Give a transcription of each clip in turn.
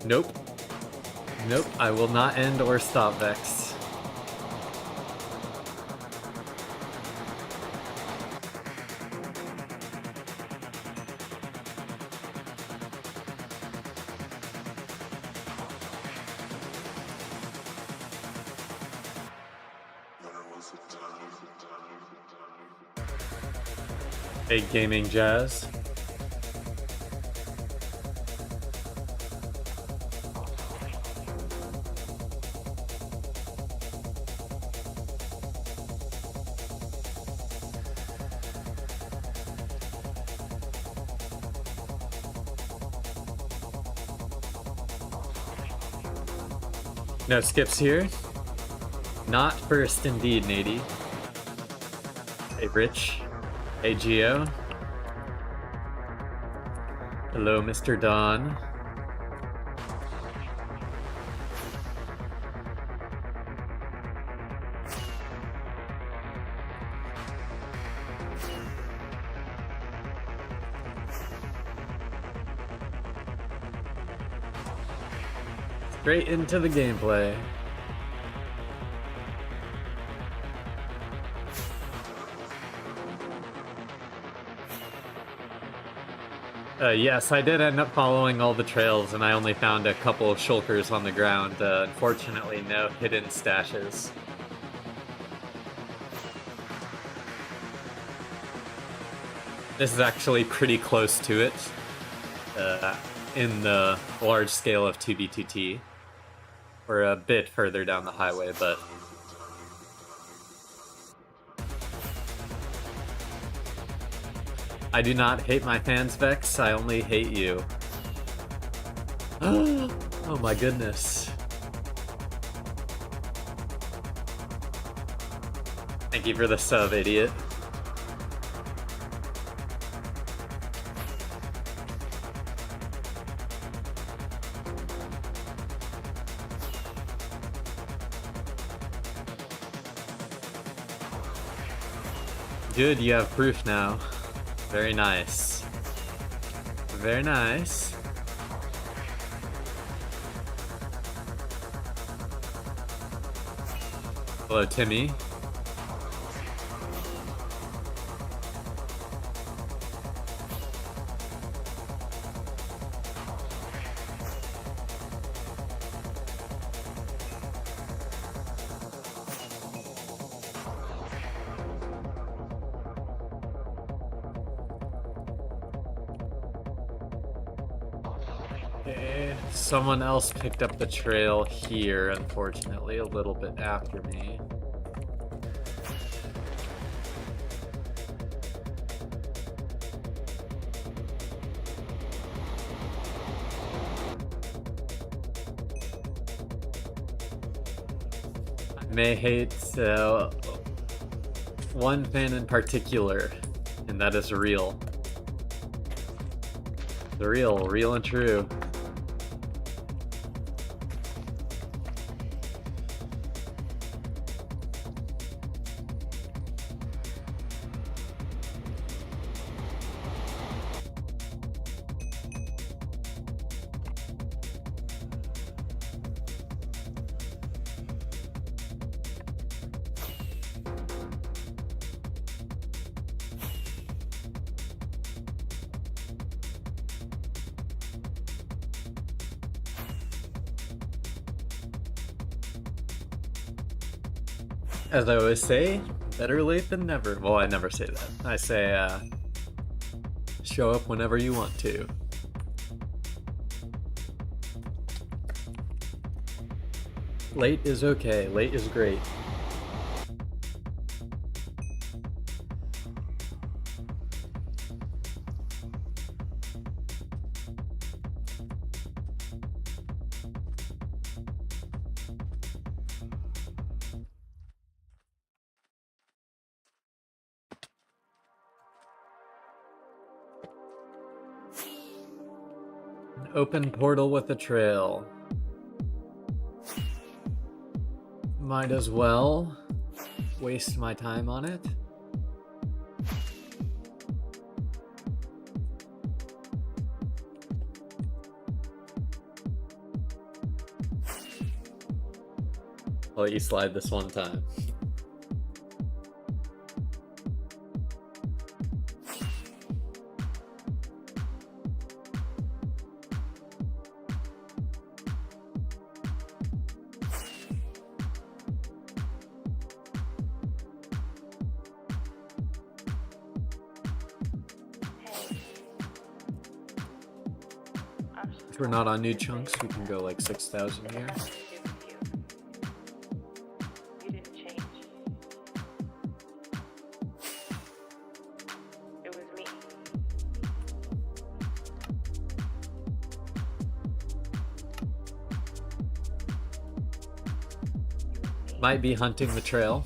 Nope. Nope, I will not end or stop Vex. Big gaming jazz. No skips here. Not first indeed, Nady. Hey, Rich. Hey, Geo. Hello, Mr. Don. Straight into the gameplay. Yes, I did end up following all the trails, and I only found a couple of shulkers on the ground. Unfortunately, no hidden stashes. This is actually pretty close to it in the large scale of 2B2T. We're a bit further down the highway, but I do not hate my fans, Vex. I only hate you. Oh my goodness. Thank you for the sub, idiot. Good, you have proof now. Very nice. Very nice. Hello, Timmy. Okay, someone else picked up the trail here, unfortunately, a little bit after me. I may hate one fan in particular, and that is real. The real and true. As I always say, better late than never. Well, I never say that. I say, show up whenever you want to. Late is okay. Late is great. Open portal with a trail. Might as well waste my time on it. I'll let you slide this one time. If we're not on new chunks, we can go like 6,000 here. Might be hunting the trail.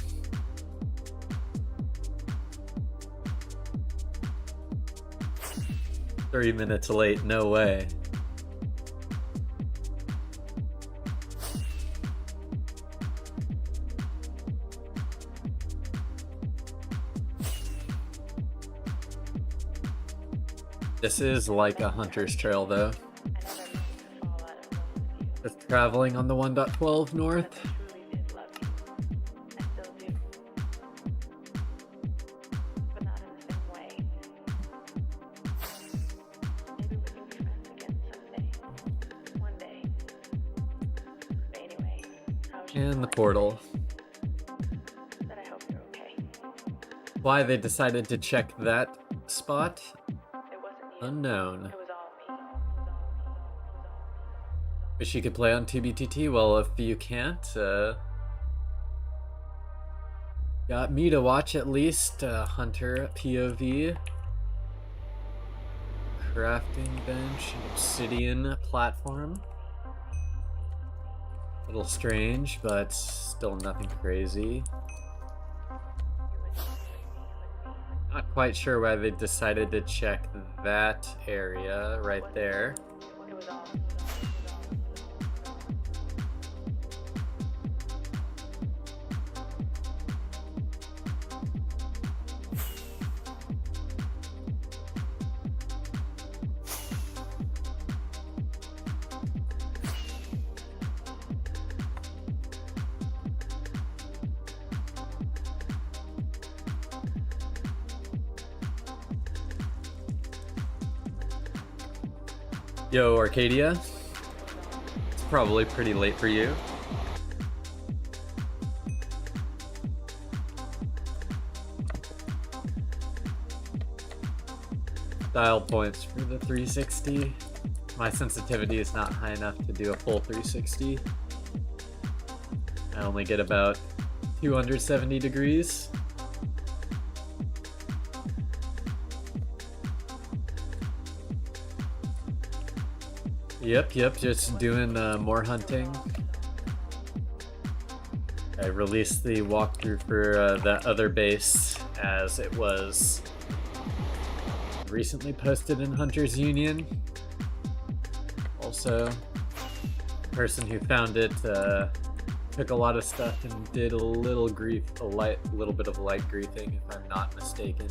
"3 minutes late, no way." This is like a hunter's trail though. Just traveling on the 1.12 north. And the portal. Why they decided to check that spot? Unknown. Wish you could play on TBTT. Well, if you can't, got me to watch at least. Hunter POV. Crafting bench, obsidian platform. A little strange, but still nothing crazy. Not quite sure why they decided to check that area right there. Yo, Arcadia. It's probably pretty late for you. Dial points for the 360. My sensitivity is not high enough to do a full 360. I only get about 270 degrees. Yep, just doing more hunting. I released the walkthrough for that other base as it was recently posted in Hunters Union. Also, the person who found it took a lot of stuff and did a little little bit of light griefing, if I'm not mistaken.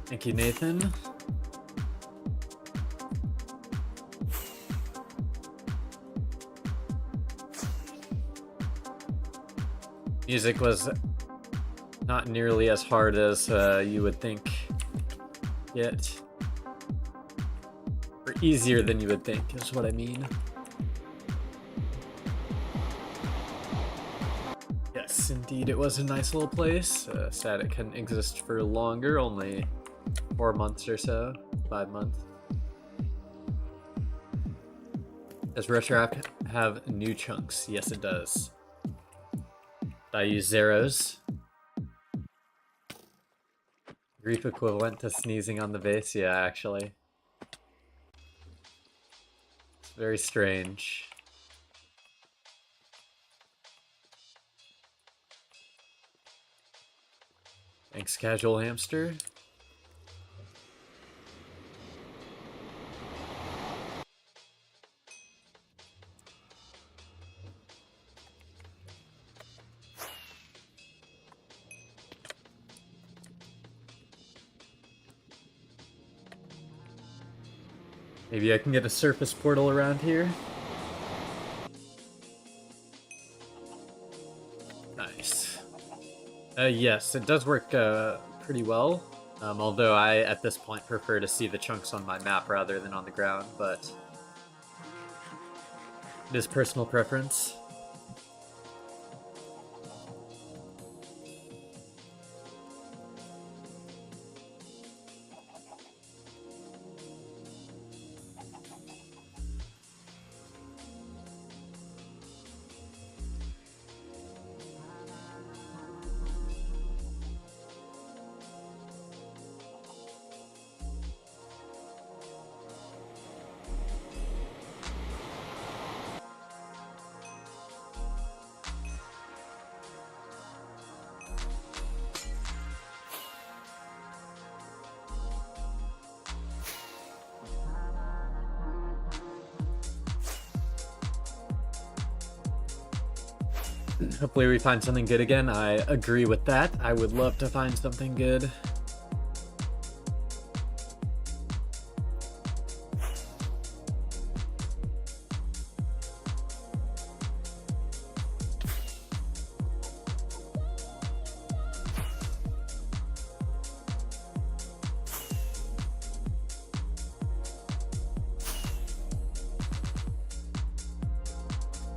Thank you, Nathan. Music was not nearly as hard as you would think yet. Or easier than you would think, is what I mean. Yes, indeed, it was a nice little place. Sad it couldn't exist for longer, only 4 months or so, 5 months. Does RetroApp have new chunks? Yes, it does. I use zeros. Grief equivalent to sneezing on the base? Yeah, actually. It's very strange. Thanks, Casual Hamster. Maybe I can get a surface portal around here. Nice. Yes, it does work pretty well. Although I, at this point, prefer to see the chunks on my map rather than on the ground, but it is personal preference. Hopefully we find something good again. I agree with that. I would love to find something good.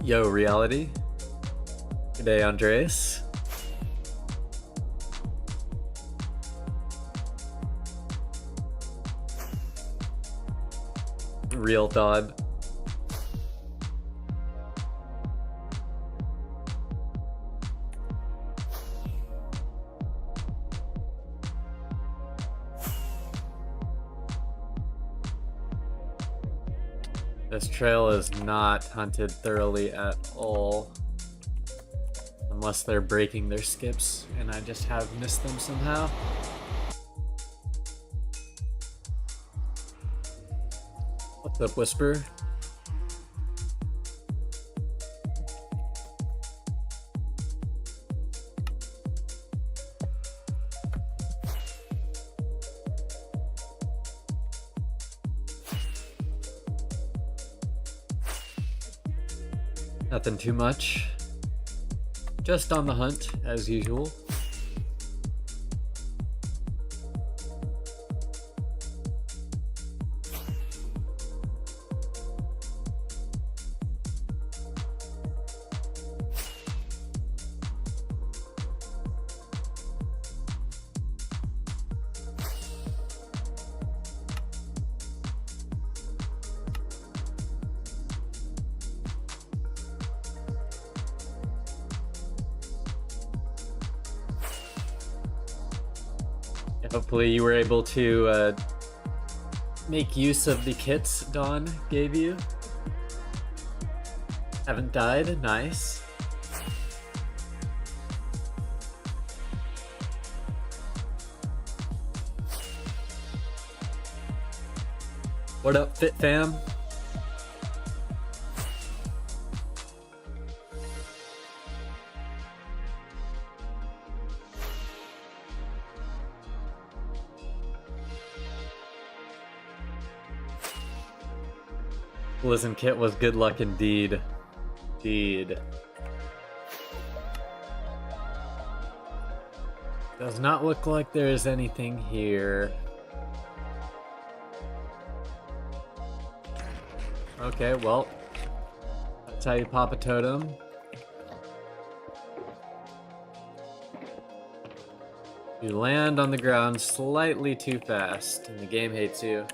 Yo, reality. G'day, Andres. Real Dodd. This trail is not hunted thoroughly at all. Unless they're breaking their skips, and I just have missed them somehow. What's up, Whisper? Nothing too much. Just on the hunt, as usual. Hopefully you were able to make use of the kits Dawn gave you. Haven't died, nice. What up, Fit Fam? Listen, Kit was good luck indeed. Indeed. Does not look like there's anything here. Okay, well, that's how you pop a totem. You land on the ground slightly too fast, and the game hates you.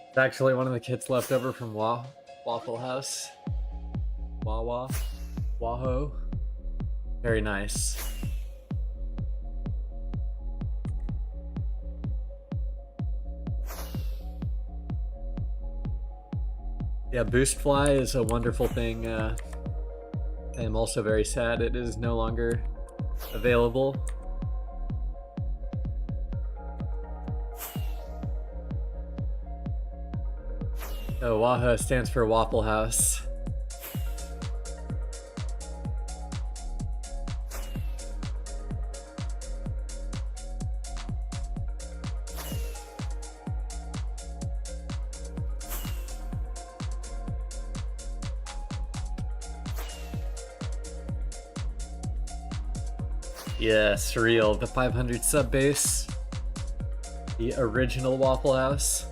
It's actually one of the kits left over from Waffle House. Wawa. Waho. Very nice. Yeah, Boost Fly is a wonderful thing. I am also very sad it is no longer available. Oh, WAHA stands for Waffle House. Yeah, surreal. The 500 sub base. The original Waffle House.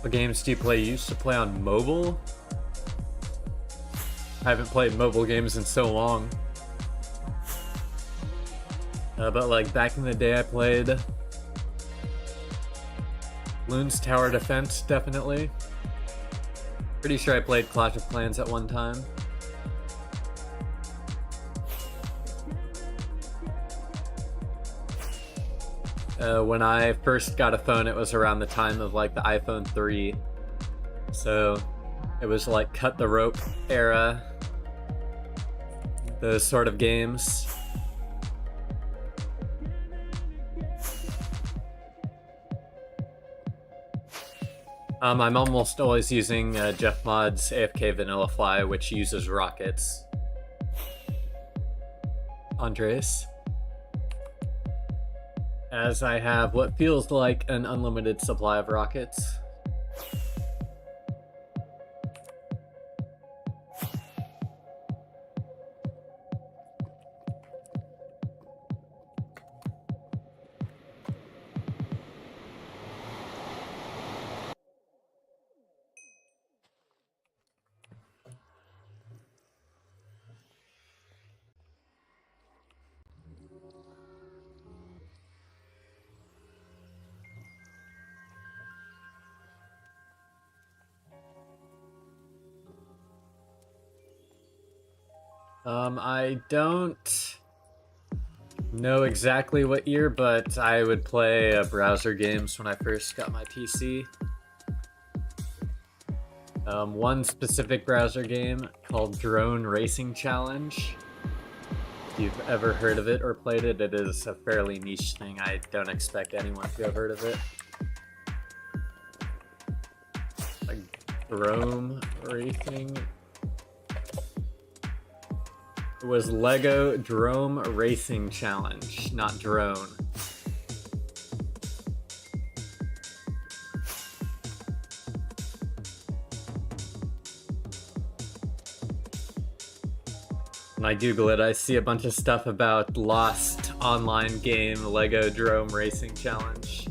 What games do you play? You used to play on mobile? I haven't played mobile games in so long. But like back in the day I played Bloons Tower Defense, definitely. Pretty sure I played Clash of Clans at one time. When I first got a phone, it was around the time of like the iPhone 3. So it was like cut the rope era. Those sort of games. I'm almost always using Jeff Mod's AFK Vanilla Fly, which uses rockets. Andres. As I have what feels like an unlimited supply of rockets. I don't know exactly what year, but I would play browser games when I first got my PC. One specific browser game called Drone Racing Challenge. If you've ever heard of it or played it, it is a fairly niche thing. I don't expect anyone to have heard of it. Like drone racing. It was Lego Drone Racing Challenge, not drone. When I Google it, I see a bunch of stuff about lost online game Lego Drone Racing Challenge.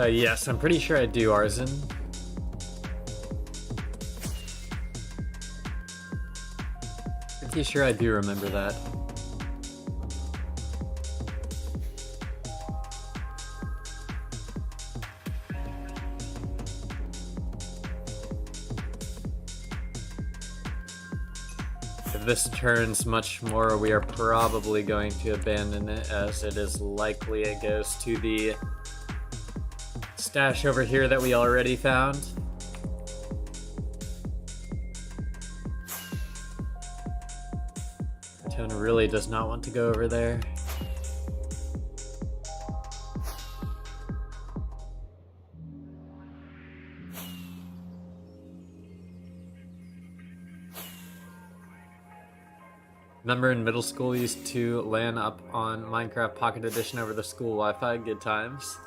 Yes, I'm pretty sure I do, Arzen. Pretty sure I do remember that. If this turns much more, we are probably going to abandon it, as it is likely it goes to the stash over here that we already found. Tone really does not want to go over there. Remember in middle school we used to LAN up on Minecraft Pocket Edition over the school Wi-Fi? Good times.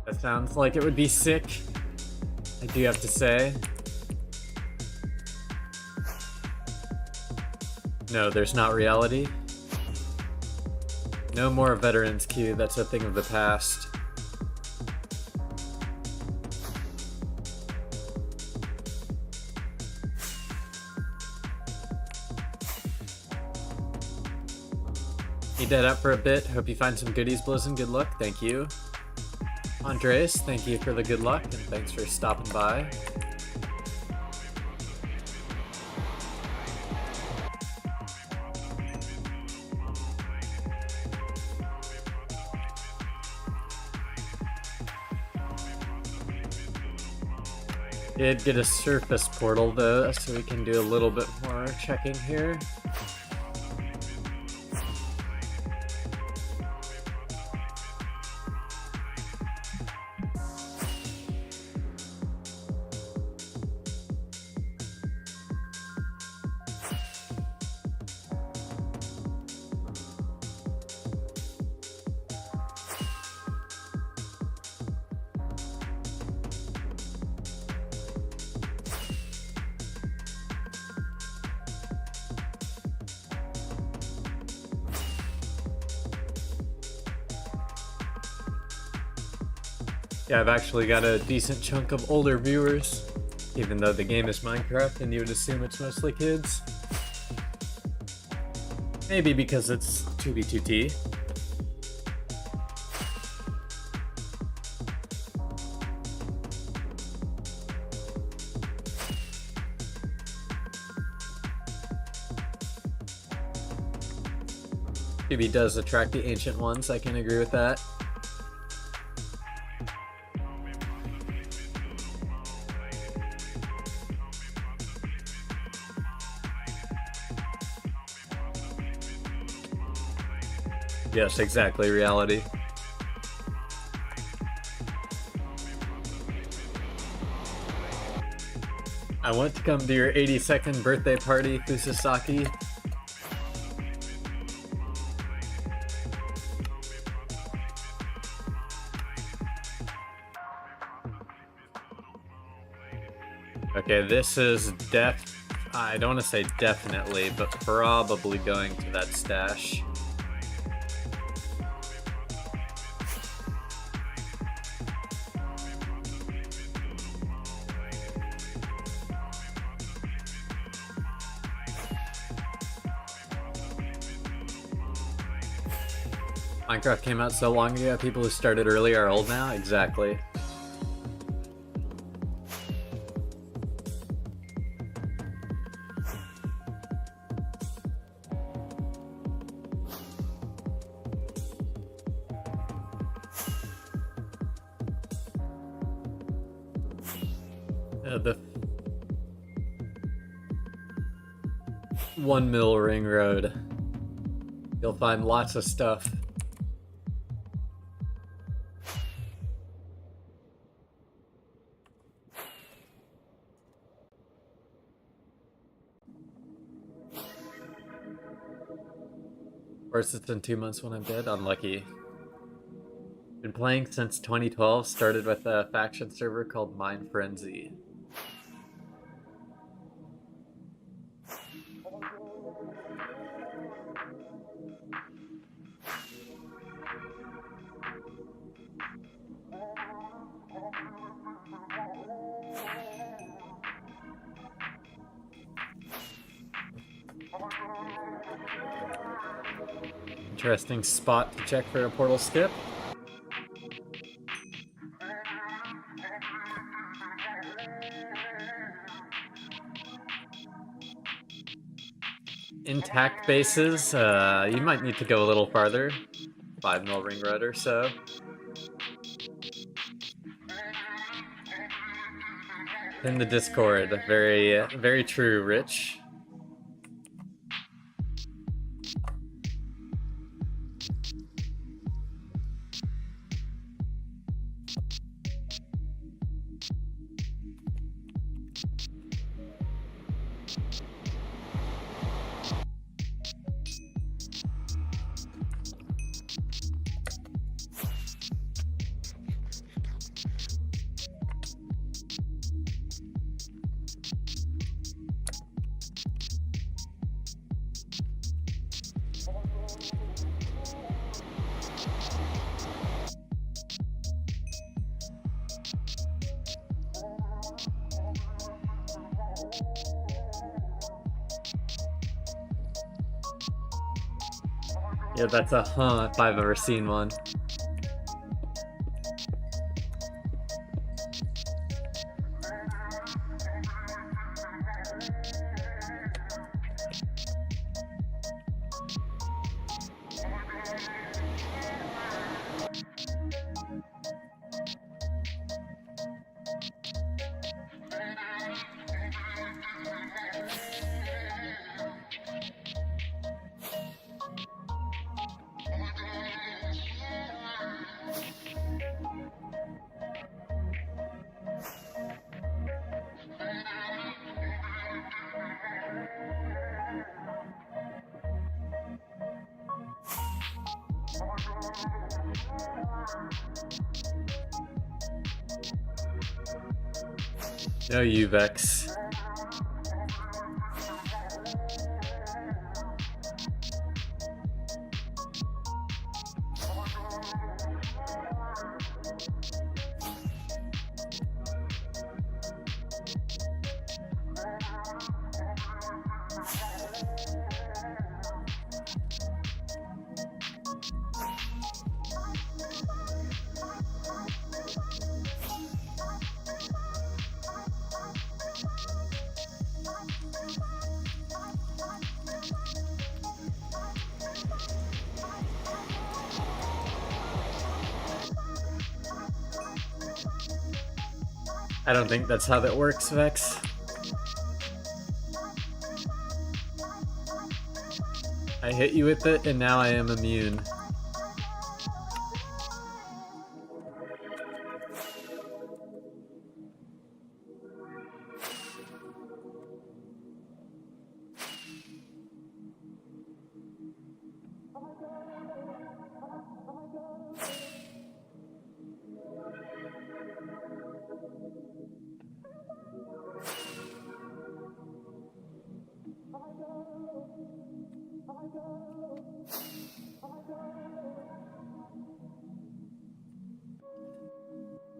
That sounds like it would be sick, I do have to say. No, there's not reality. No more veterans queue, that's a thing of the past. Eat that up for a bit. Hope you find some goodies, Blizzin. Good luck. Thank you. Andres, thank you for the good luck, and thanks for stopping by. Did get a surface portal though, so we can do a little bit more checking here. Yeah, I've actually got a decent chunk of older viewers, even though the game is Minecraft and you would assume it's mostly kids. Maybe because it's 2B2T. Maybe does attract the ancient ones, I can agree with that. Yes, exactly, reality. I want to come to your 82nd birthday party, Fusasaki. Okay, this is I don't want to say definitely, but probably going to that stash. Minecraft came out so long ago, people who started early are old now? Exactly. The 1 mil ring road. You'll find lots of stuff. Of course, it's in 2 months when I'm dead. Unlucky. Been playing since 2012. Started with a faction server called Mind Frenzy. Interesting spot to check for a portal skip. Intact bases, you might need to go a little farther. 5 mil ring road or so. In the Discord, very true, Rich. Yeah, that's a huh if I've ever seen one. No Uvex. I don't think that's how that works, Vex. I hit you with it, and now I am immune.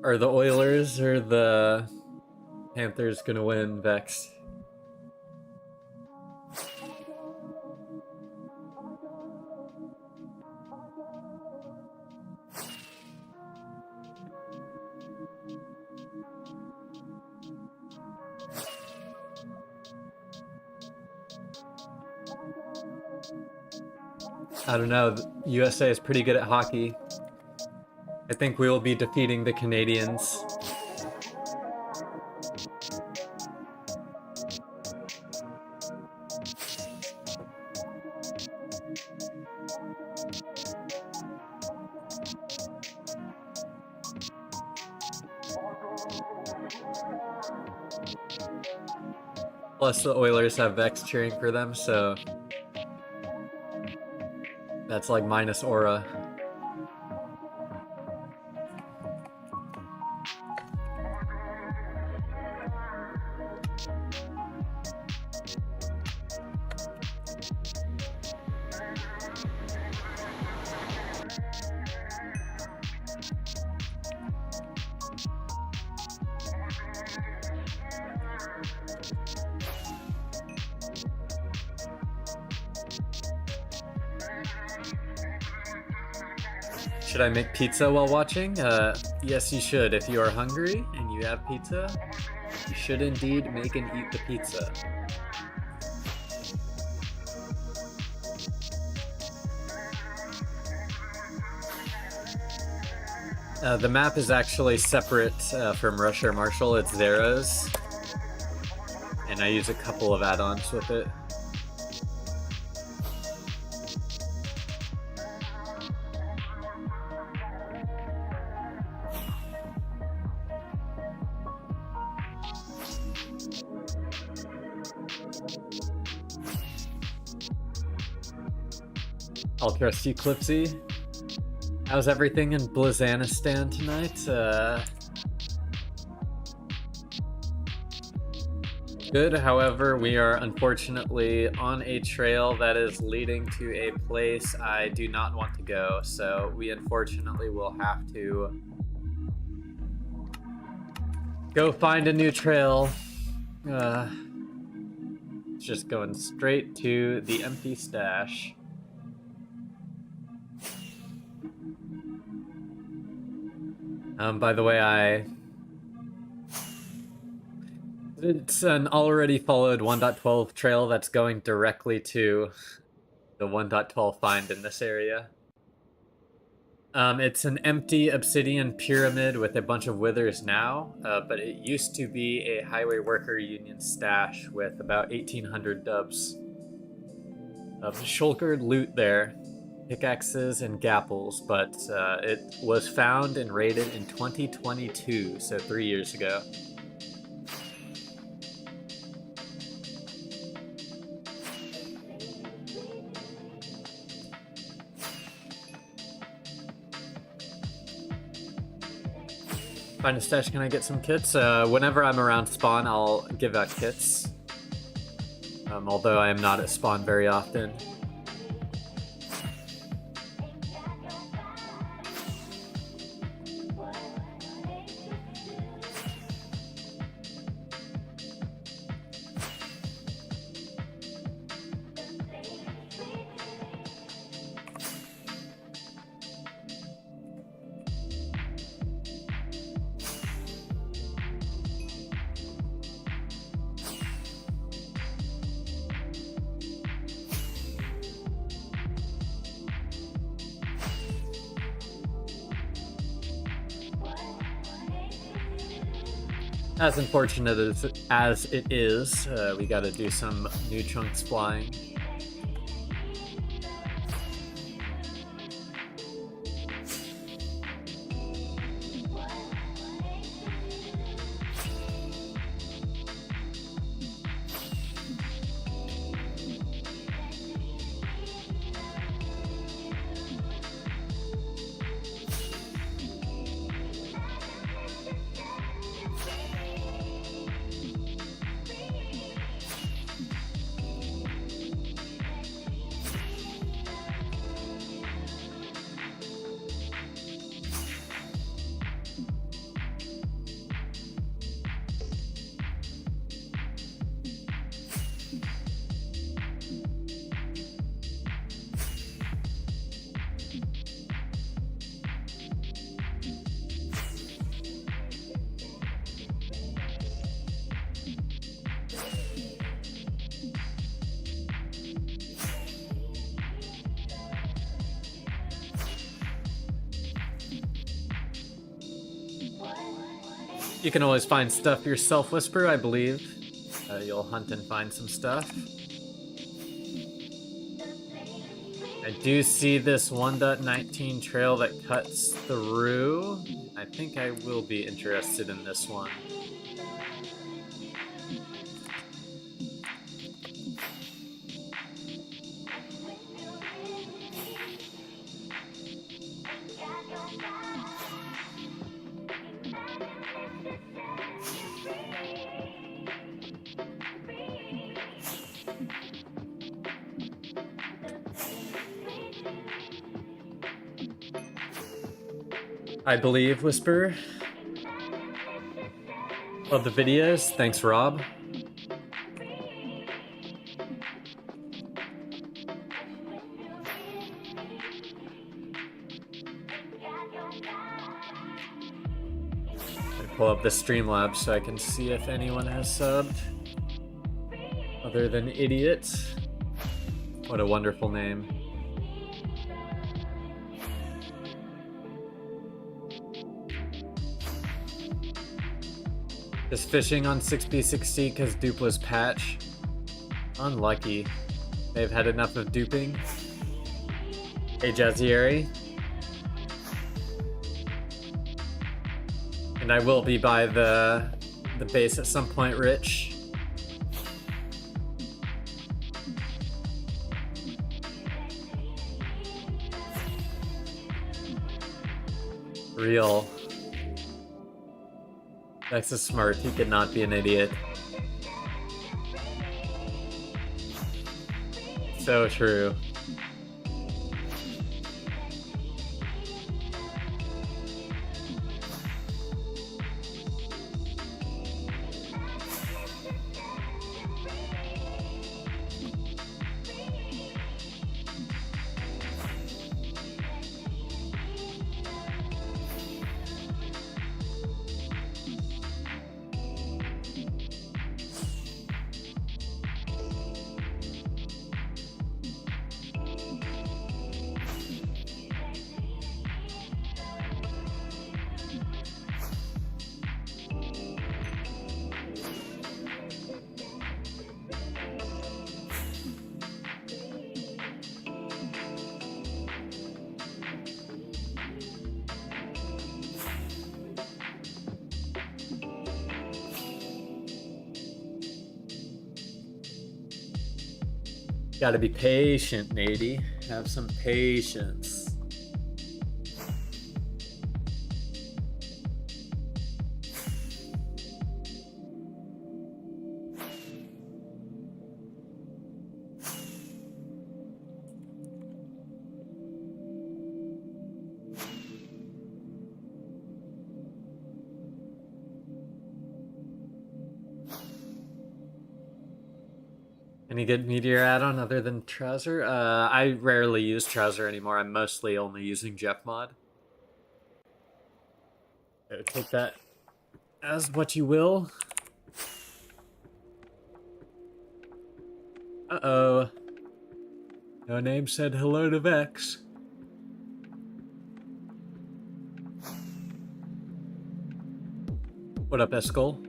Are the Oilers or the Panthers gonna win, Vex? I don't know. The USA is pretty good at hockey. I think we will be defeating the Canadians. Plus, the Oilers have Vex cheering for them, so that's like minus aura. Should I make pizza while watching? Yes, you should. If you are hungry and you have pizza, you should indeed make and eat the pizza. The map is actually separate from Rush or Marshall. It's Zeros. And I use a couple of add-ons with it. I'll trust you, Clipsy. How's everything in Blizanistan tonight? Good, however, we are unfortunately on a trail that is leading to a place I do not want to go, so we unfortunately will have to go find a new trail. It's just going straight to the empty stash. By the way, it's an already followed 1.12 trail that's going directly to the 1.12 find in this area. It's an empty obsidian pyramid with a bunch of withers now, but it used to be a highway worker union stash with about 1,800 dubs of shulkered loot there, pickaxes and gapples, but it was found and raided in 2022, so 3 years ago. Find a stash, can I get some kits? Whenever I'm around spawn, I'll give out kits. Although I am not at spawn very often. As unfortunate as it is, we gotta do some new chunks flying. You can always find stuff yourself, Whisper, I believe. You'll hunt and find some stuff. I do see this 1.19 trail that cuts through. I think I will be interested in this one. I believe, Whisper. Love the videos. Thanks, Rob. Pull up the Streamlabs so I can see if anyone has subbed. Other than Idiot. What a wonderful name. Just fishing on 6B60 because Dupla's patch. Unlucky. They've had enough of duping. Hey, Jazzieri. And I will be by the base at some point, Rich. Real. Dex is smart, he could not be an idiot. So true. Gotta be patient, Nady. Have some patience. Any good meteor add-on other than Trouser? I rarely use Trouser anymore. I'm mostly only using Jeff Mod. So take that as what you will. Uh-oh. No Name said hello to Vex. What up, Escol?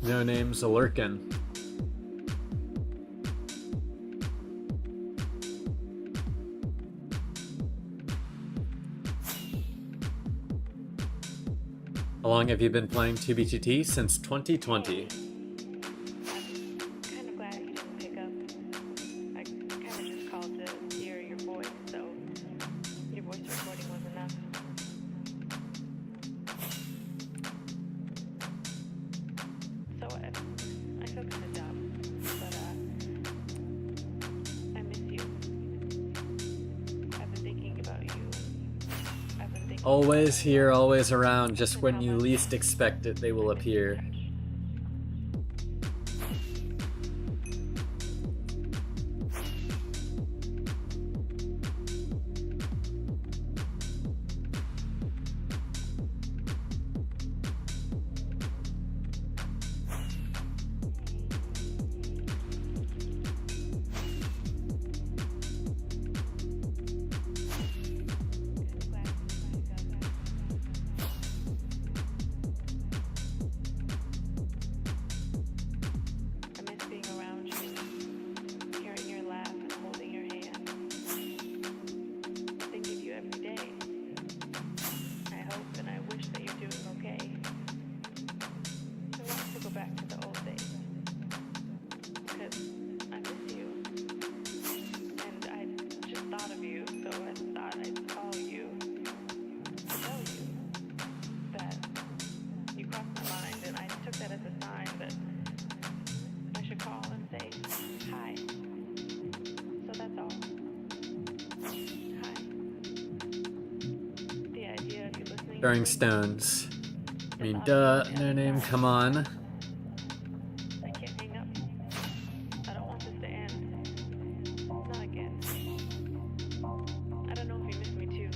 No Name's a lurkin'. How long have you been playing 2BTT? Since 2020. Kind of glad you didn't pick up. I kind of just called to hear your voice, so your voice recording was enough. So I feel kind of dumb, but I miss you. I've been thinking about you. I've been thinking Always here, always around. Just when you least expect it, they will appear. I miss being around you, hearing your laugh and holding your hand. I think of you every day. I hope and I wish that you're doing okay. I want to go back to the old days because I miss you. And I just thought of you, so I thought I'd call you to tell you that you crossed my mind, and I took that as a sign that I should call and say hi. So that's all. Hi. The idea of you listening. Throwing stones. I mean, duh, No Name, come on. I can't hang up. I don't want this to end. Not again. I don't know if you miss me too.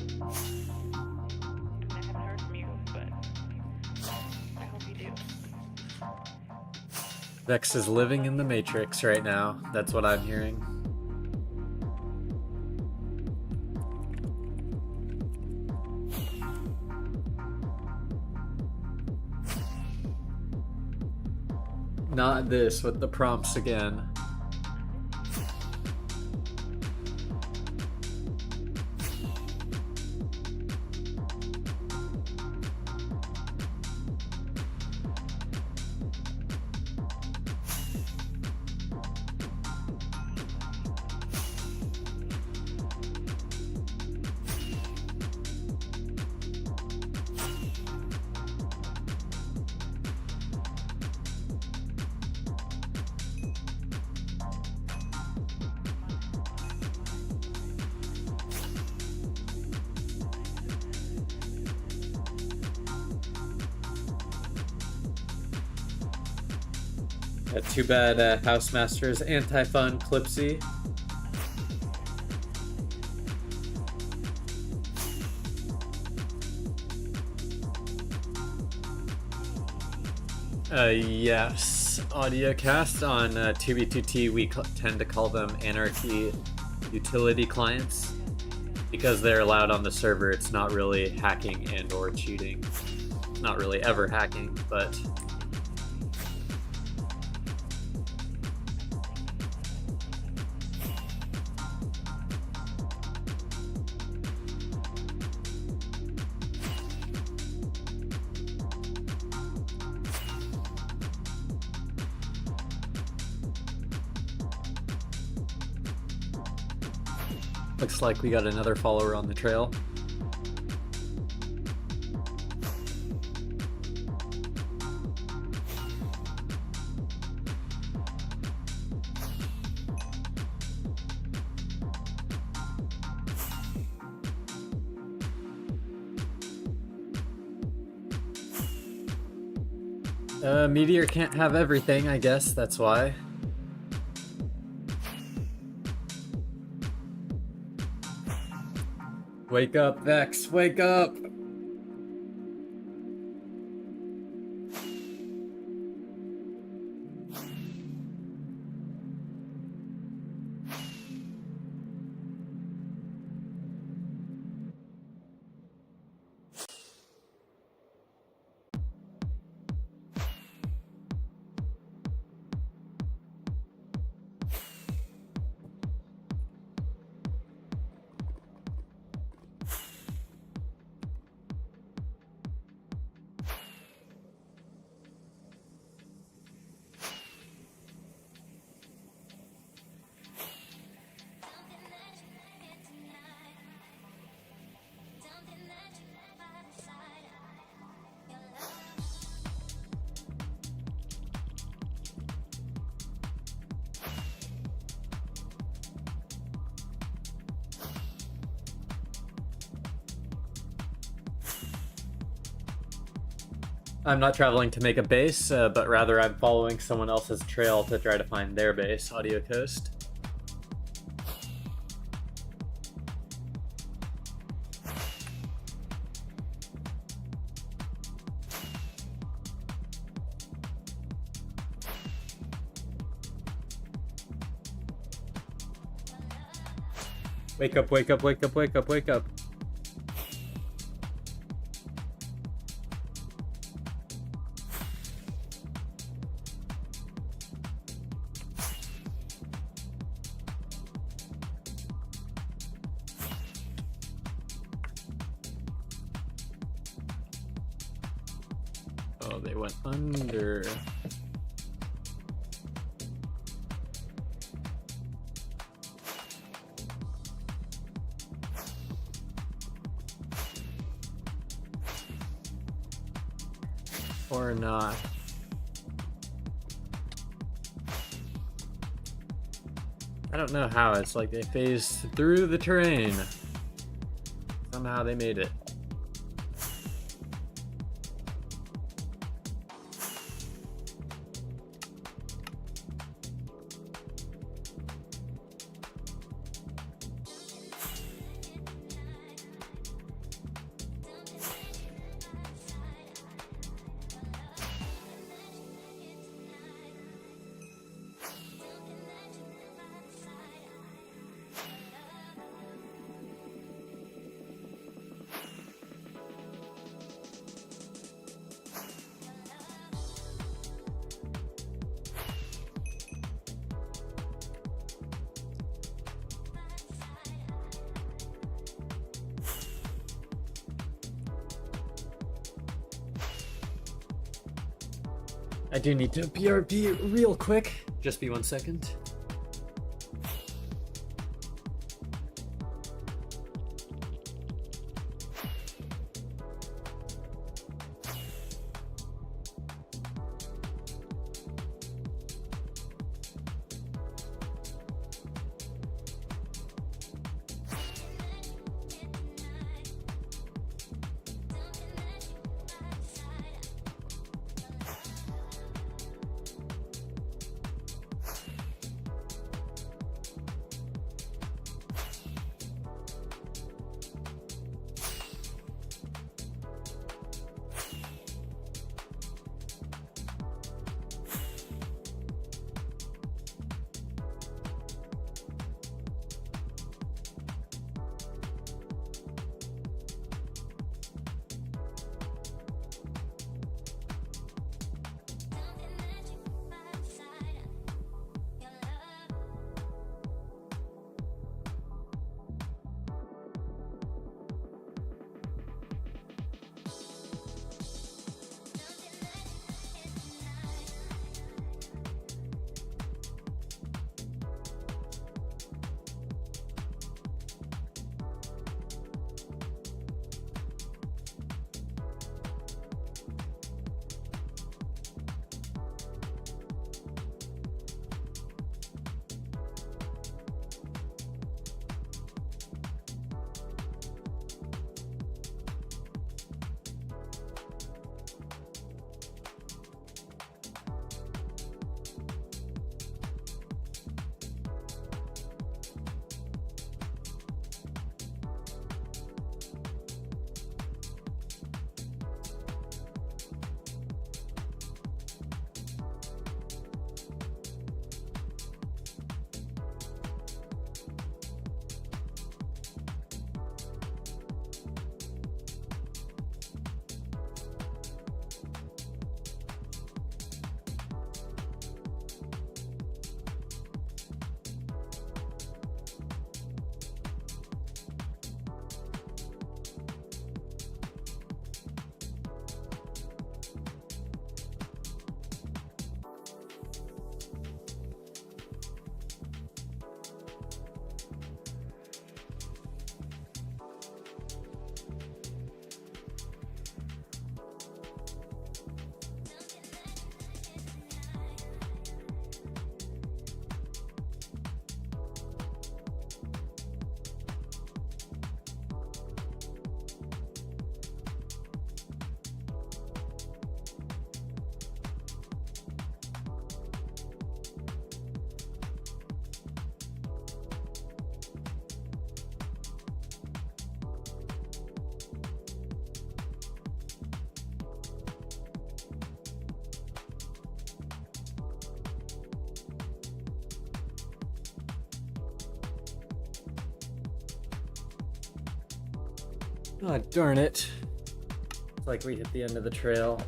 I haven't heard from you, but I hope you do. Vex is living in the Matrix right now. That's what I'm hearing. Not this with the prompts again. Too bad Housemaster's anti-fun Clipsy. Yes. audio cast on 2B2T. We tend to call them anarchy utility clients because they're allowed on the server. It's not really hacking and or cheating. Not really ever hacking, but looks like we got another follower on the trail. Meteor can't have everything, I guess, that's why. Wake up, Vex, wake up! I'm not traveling to make a base, but rather I'm following someone else's trail to try to find their base, Audio Coast. Wake up, wake up, wake up, wake up, wake up. Oh, they went under. Or not. I don't know how. It's like they phased through the terrain. Somehow they made it. I do need to BRB real quick. Just be 1 second. Oh, darn it. It's like we hit the end of the trail.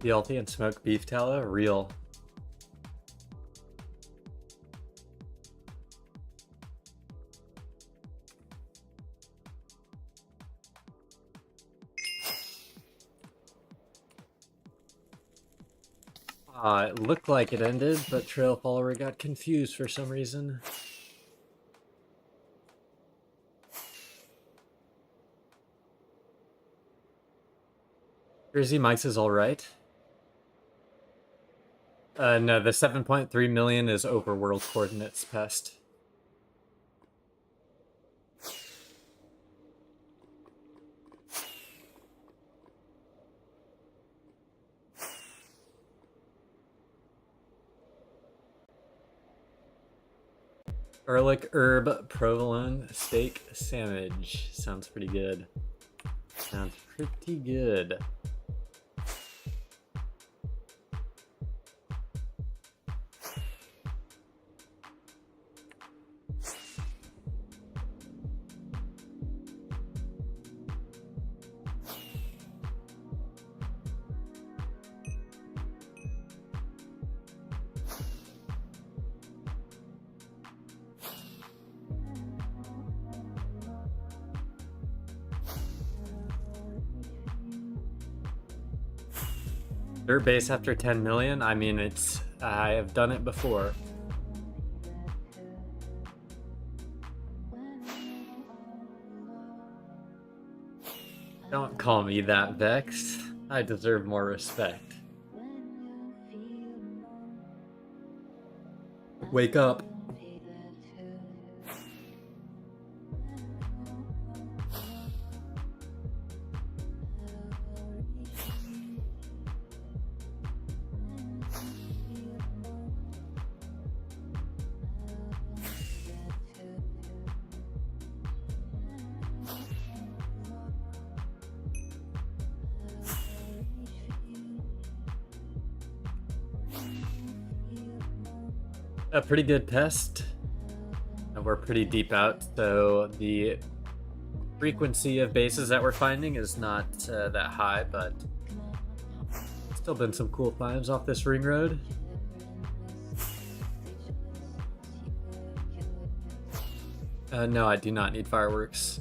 Yalty and smoked beef tallow? Real. It looked like it ended, but trail follower got confused for some reason. Jersey Mike's is alright. No, the 7.3 million is overworld coordinates pest. Garlic, herb, provolone, steak, sandwich. Sounds pretty good. Sounds pretty good. Dirt base after 10 million? I mean, I have done it before. Don't call me that, Vex. I deserve more respect. Wake up. A pretty good pest. And we're pretty deep out, so the frequency of bases that we're finding is not that high, but still been some cool finds off this ring road. No, I do not need fireworks.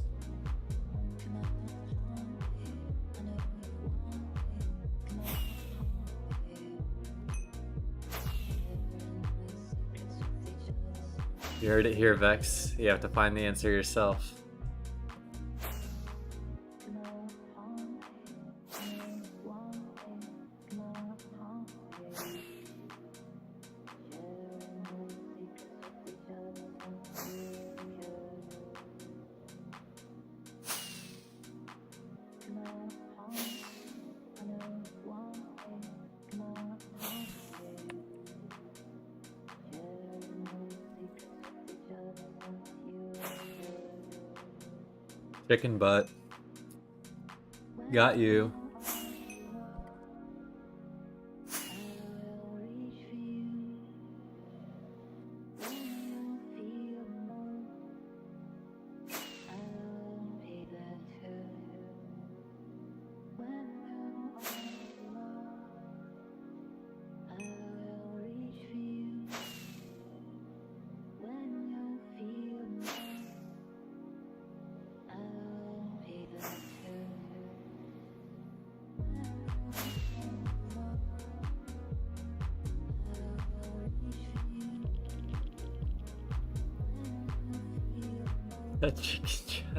You heard it here, Vex. You have to find the answer yourself. Chicken butt. Got you.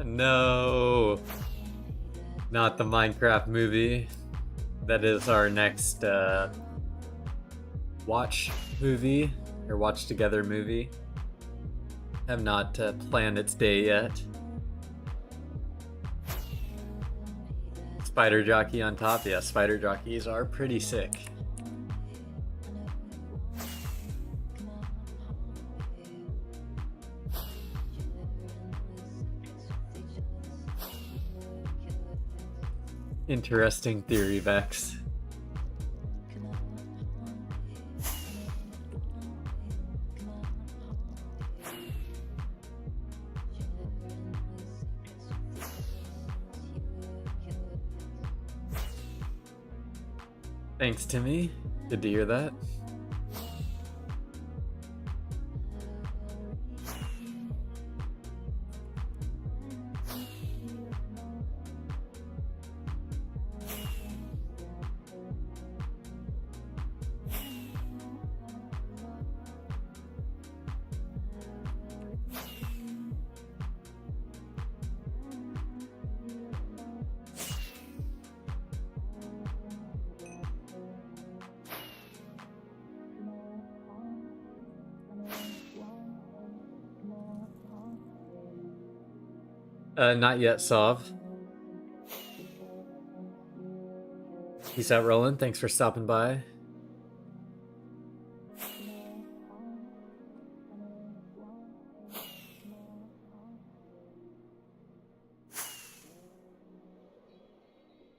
No, not the Minecraft movie. That is our next watch movie or watch together movie. Have not planned its day yet. Spider jockey on top. Yeah, spider jockeys are pretty sick. Interesting theory, Vex. Thanks, Timmy. Good to hear that. Not yet, Sov. Peace out, Roland. Thanks for stopping by.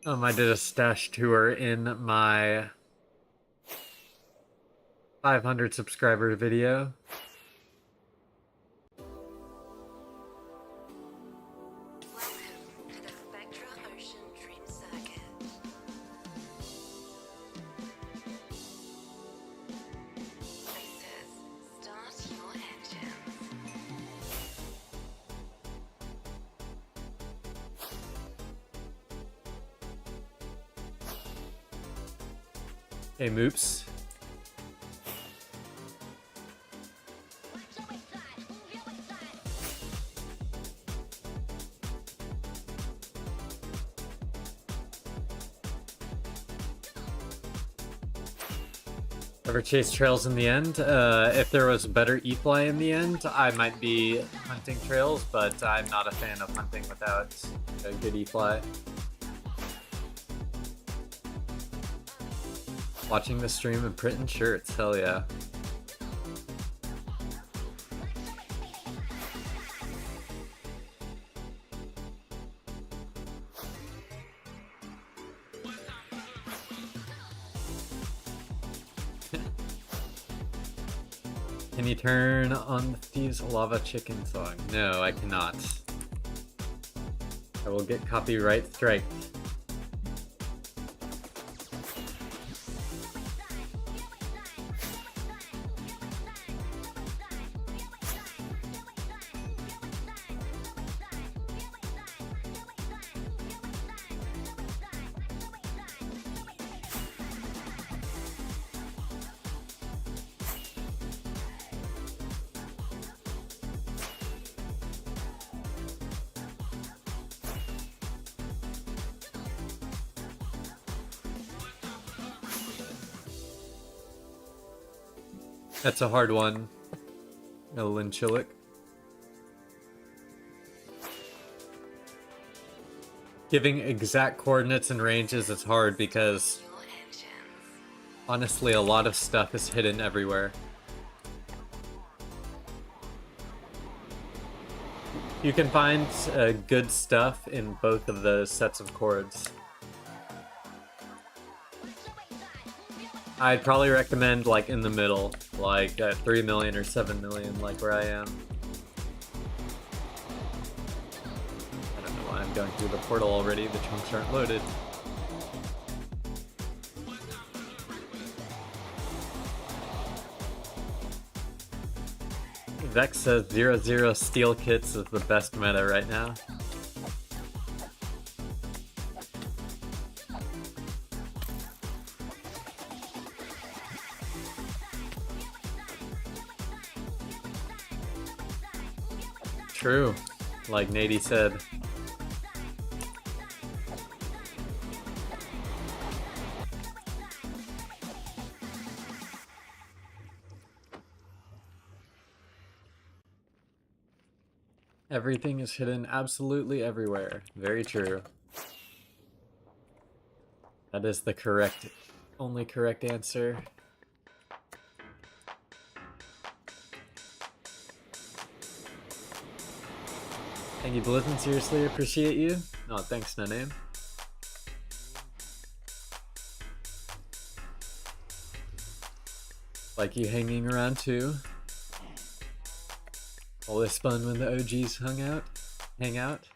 I did a stash tour in my 500 subscriber video. Hey, Moops. Ever chase trails in the end? If there was a better e-fly in the end, I might be hunting trails, but I'm not a fan of hunting without a good e-fly. Watching the stream and printing shirts, hell yeah. Can you turn on Steve's Lava Chicken song? No, I cannot. I will get copyright strike. That's a hard one, Ellen Chillick. Giving exact coordinates and ranges is hard because honestly a lot of stuff is hidden everywhere. You can find good stuff in both of those sets of chords. I'd probably recommend like in the middle, like at 3 million or 7 million, like where I am. I don't know why I'm going through the portal already, the chunks aren't loaded. Vex says 0-0 steel kits is the best meta right now. True, like Nady said. Everything is hidden absolutely everywhere. Very true. That is the correct, only correct answer. Thank you, Blizzard. Seriously, appreciate you. Oh, thanks, no name. Like you hanging around too. Always fun when the OGs hang out.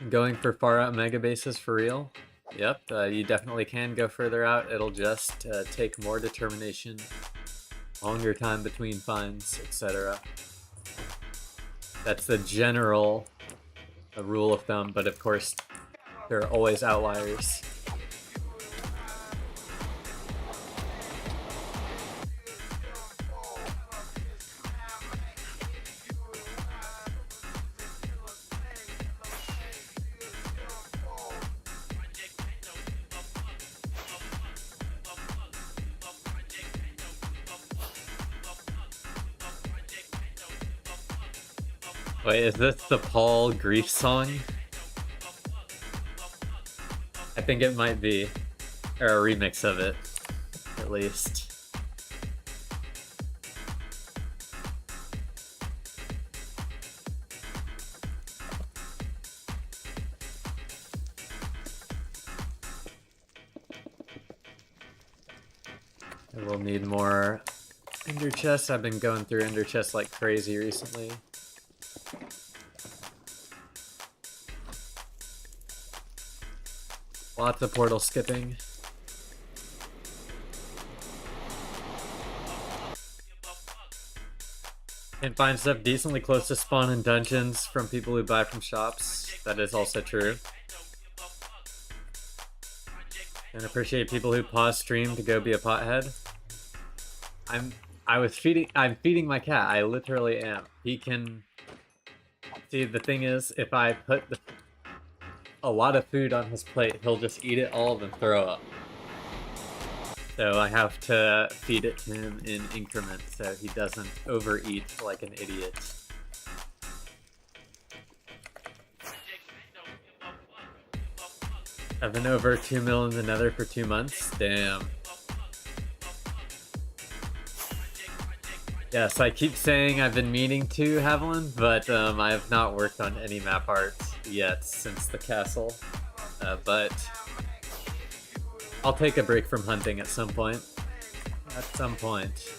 Going for far out mega bases for real? Yep, you definitely can go further out. It'll just take more determination, longer time between finds, etc. That's the general rule of thumb, but of course, there are always outliers. Wait, is this the Paul Grief song? I think it might be. Or a remix of it, at least. I will need more ender chests. I've been going through ender chests like crazy recently. Lots of portal skipping. Can find stuff decently close to spawn in dungeons from people who buy from shops. That is also true. And appreciate people who pause stream to go be a pothead. I'm feeding my cat. I literally am. He can see, the thing is, if I put a lot of food on his plate, he'll just eat it all and throw up. So I have to feed it to him in increments so he doesn't overeat like an idiot. I've been over 2 mil in the nether for 2 months. Damn. Yes, I keep saying I've been meaning to, Haviland, but I have not worked on any map art yet since the castle. But I'll take a break from hunting at some point. At some point.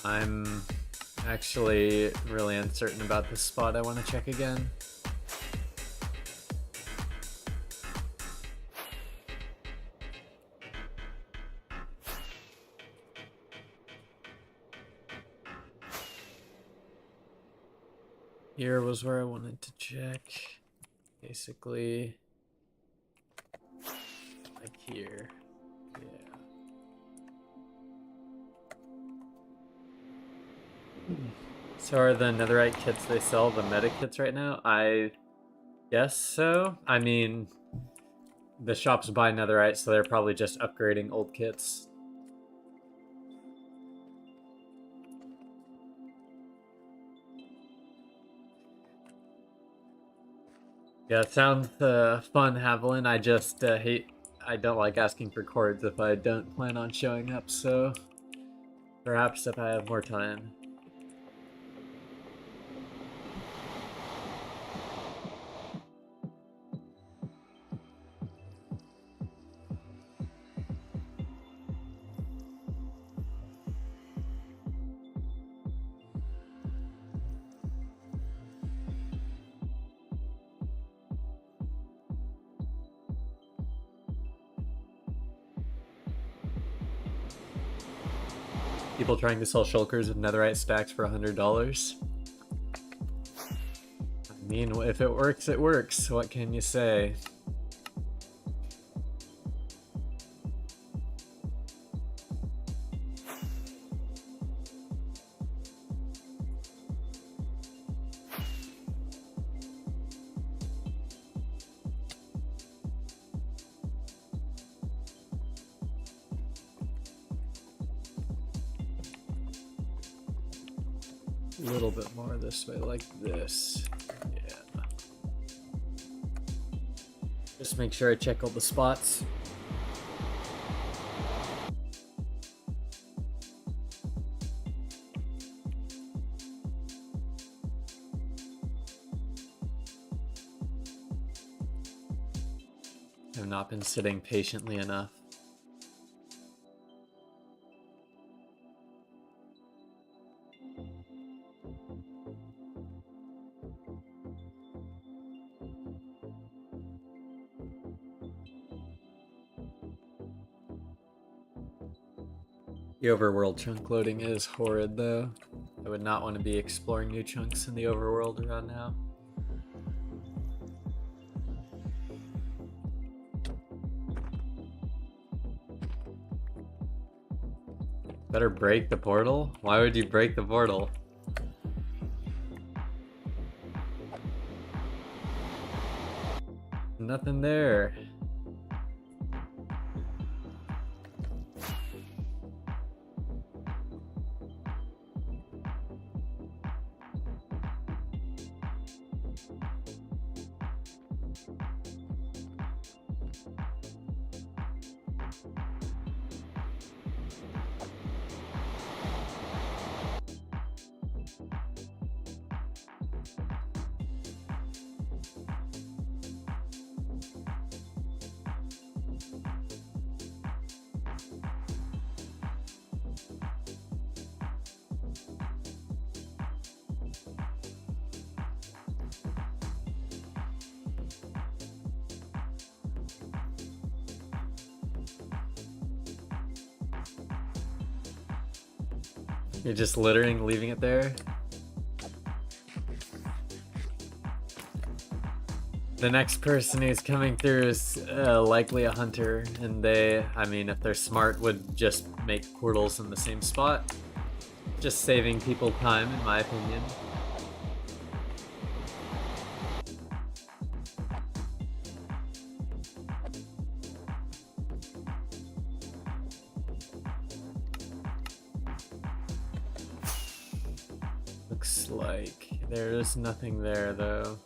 I'm actually really uncertain about this spot. I want to check again. Here was where I wanted to check. Basically, like here. Yeah. So are the netherite kits they sell the meta kits right now? I guess so. I mean, the shops buy netherite, so they're probably just upgrading old kits. Yeah, it sounds fun, Haviland. I just I don't like asking for cords if I don't plan on showing up, so perhaps if I have more time. People trying to sell shulkers with netherite stacks for $100. I mean, if it works, it works. What can you say? A little bit more this way, like this. Yeah. Just make sure I check all the spots. I've not been sitting patiently enough. The overworld chunk loading is horrid, though. I would not want to be exploring new chunks in the overworld around now. Better break the portal? Why would you break the portal? Nothing there. You're just littering, leaving it there? The next person who's coming through is likely a hunter, and they, I mean, if they're smart, would just make portals in the same spot. Just saving people time, in my opinion. Looks like there's nothing there, though.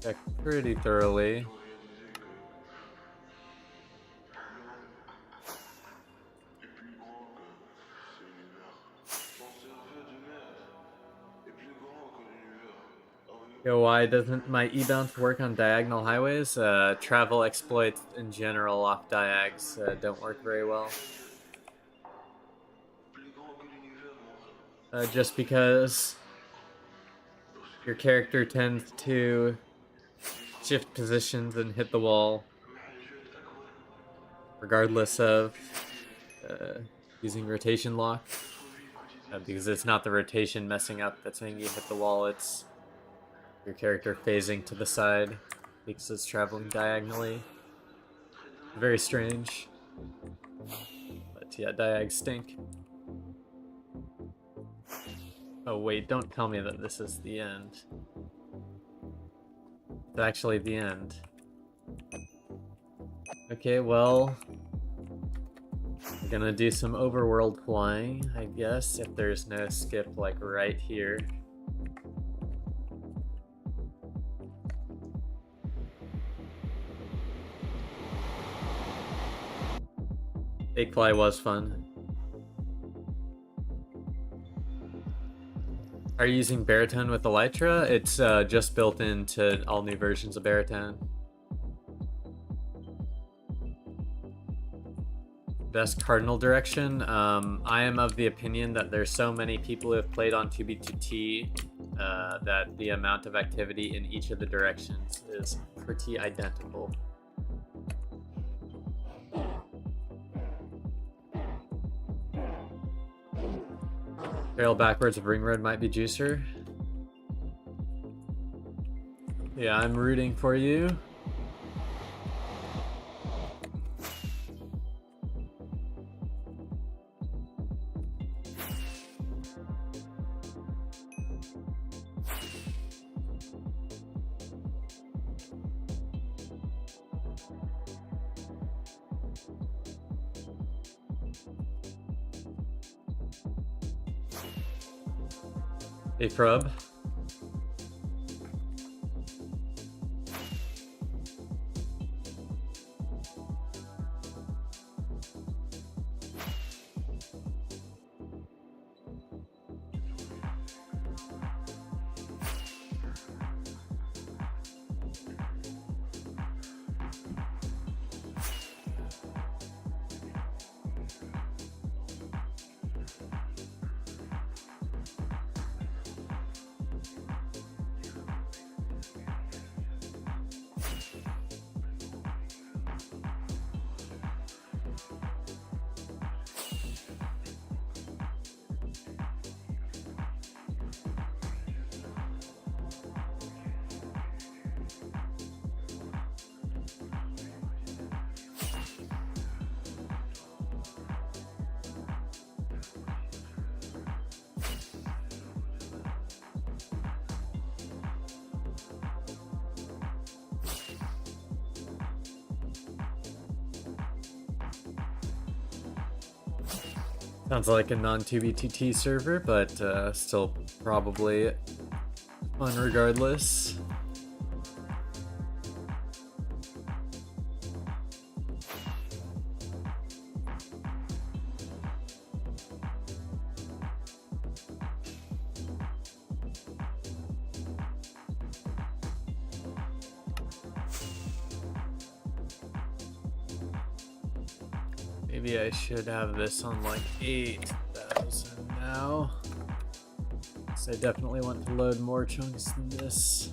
Checked pretty thoroughly. Yo, why doesn't my e-bounce work on diagonal highways? Travel exploits in general off diags don't work very well. Just because your character tends to shift positions and hit the wall regardless of using rotation lock. Because it's not the rotation messing up that's making you hit the wall, it's your character phasing to the side because it's traveling diagonally. Very strange. But yeah, diags stink. Oh wait, don't tell me that this is the end. It's actually the end. Okay, well, I'm gonna do some overworld flying, I guess, if there's no skip like right here. Fake fly was fun. Are you using baritone with Elytra? It's just built into all new versions of baritone. Best cardinal direction? I am of the opinion that there's so many people who have played on 2B2T that the amount of activity in each of the directions is pretty identical. Trail backwards of Ring Road might be juicer. Yeah, I'm rooting for you. Hey, Frub. Sounds like a non-2BTT server, but still probably fun regardless. Maybe I should have this on like 8,000 now. So I definitely want to load more chunks than this.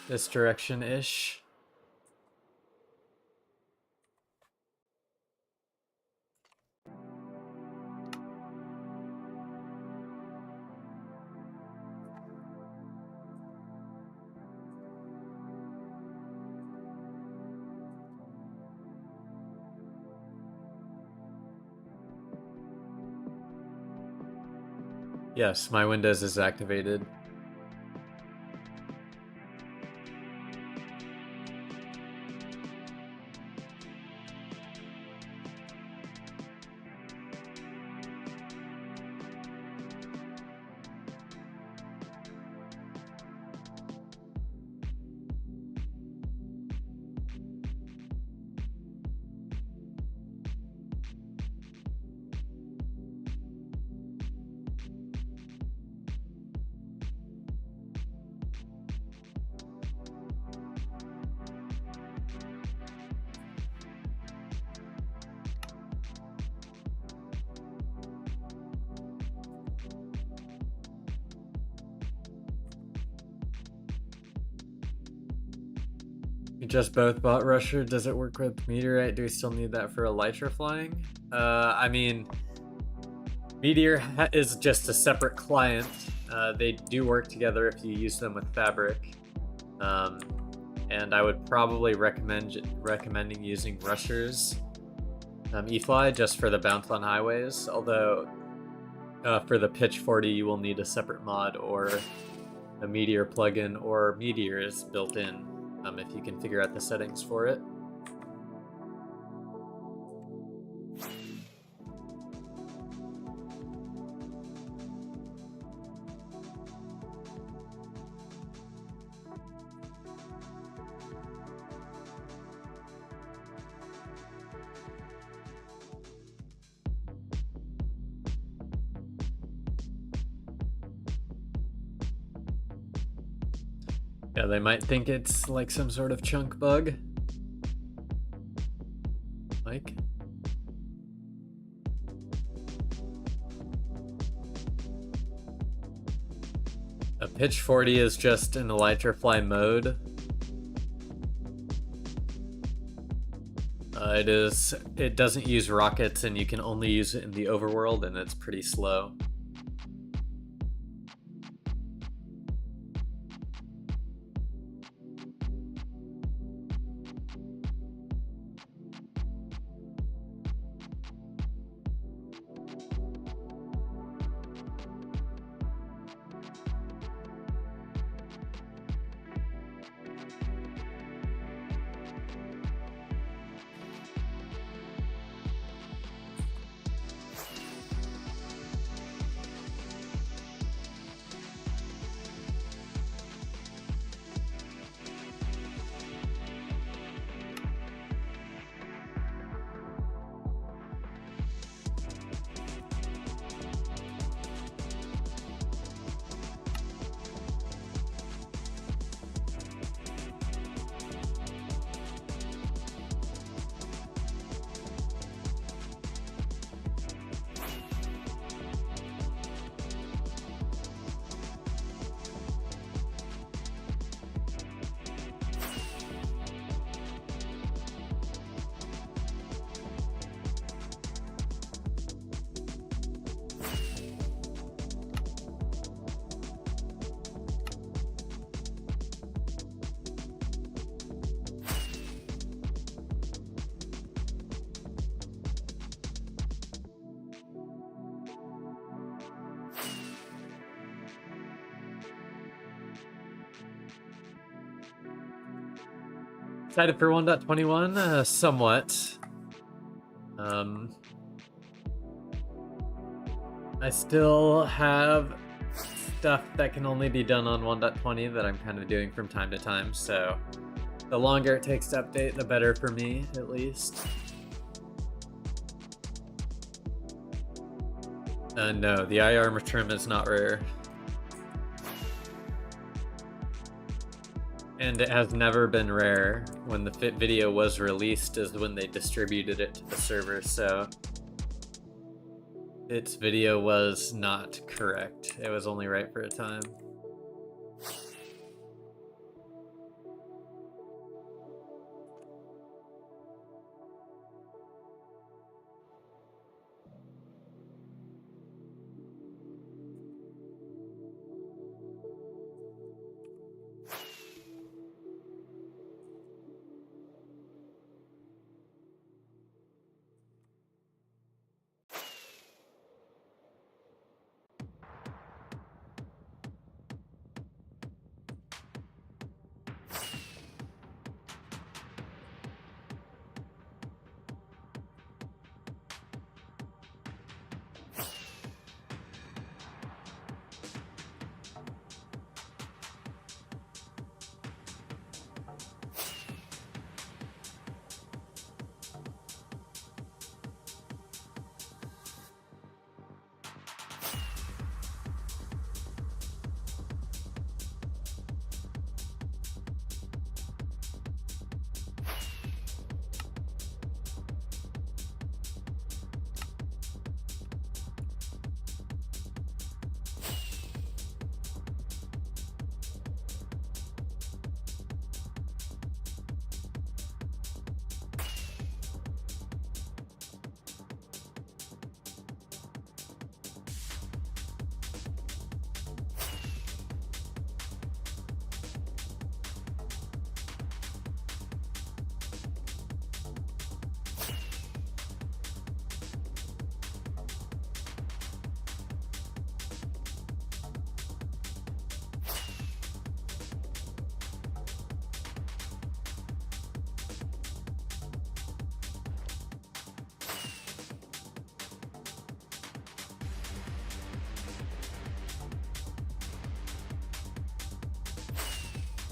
This direction-ish. Yes, my Windows is activated. We just both bought Rusher. Does it work with Meteorite? Do we still need that for Elytra flying? I mean, Meteor is just a separate client. They do work together if you use them with Fabric. And I would probably recommending using Rusher's E-Fly just for the bounce on highways. Although for the Pitch 40 you will need a separate mod or a Meteor plugin, or Meteor is built in if you can figure out the settings for it. Yeah, they might think it's like some sort of chunk bug. Like, a Pitch 40 is just an Elytra fly mode. It doesn't use rockets, and you can only use it in the overworld, and it's pretty slow. Excited for 1.21? Somewhat. I still have stuff that can only be done on 1.20 that I'm kind of doing from time to time, so the longer it takes to update, the better for me, at least. No, the eye armor trim is not rare. And it has never been rare. When the fit video was released is when they distributed it to the server, so its video was not correct. It was only right for a time.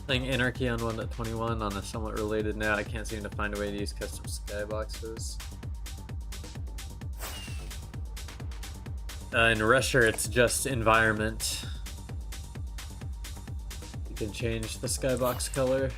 Playing Anarchy on 1.21 on a somewhat related note, I can't seem to find a way to use custom skyboxes. In Rusher, it's just environment. You can change the skybox color.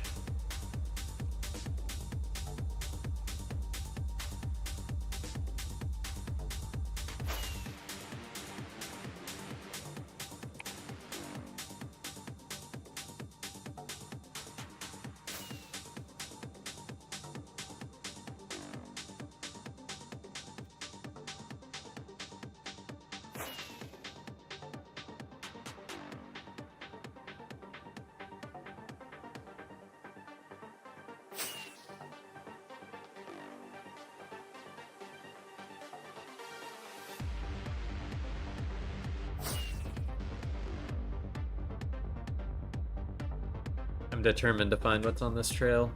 I'm determined to find what's on this trail.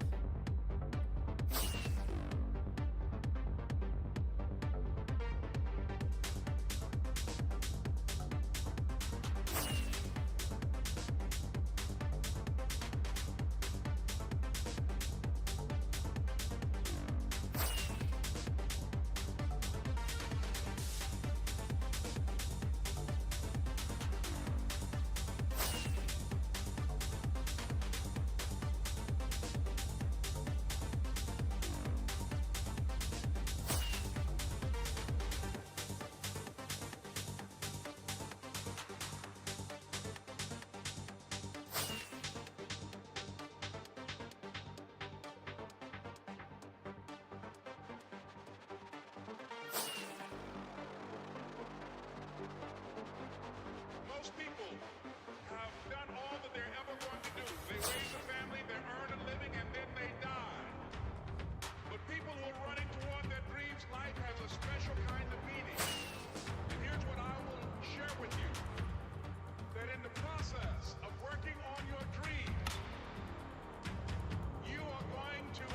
Most people have done all that they're ever going to do. They raise a family, they earn a living, and then they die. But people who are running toward their dreams, life has a special kind of meaning. And here's what I will share with you. That in the process of working on your dreams, you are going to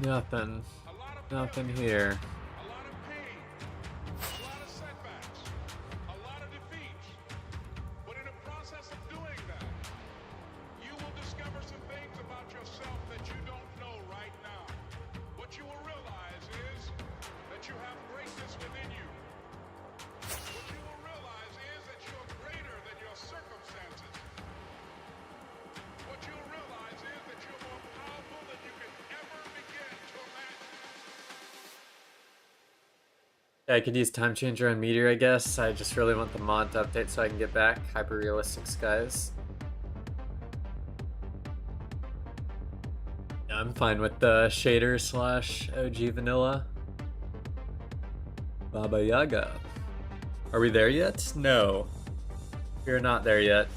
Nothing. A lot of Nothing failure, here. a lot of pain, a lot of setbacks, a lot of defeats. But in the process of doing that, you will discover some things about yourself that you don't know right now. What you will realize is that you have greatness within you. What you will realize is that you're greater than your circumstances. What you'll realize is that you're more powerful than you can ever begin to imagine. Yeah, I could use Time Changer on Meteor, I guess. I just really want the mod to update so I can get back hyper-realistic skies. Yeah, I'm fine with the shader slash OG vanilla. Baba Yaga. Are we there yet? No. We're not there yet.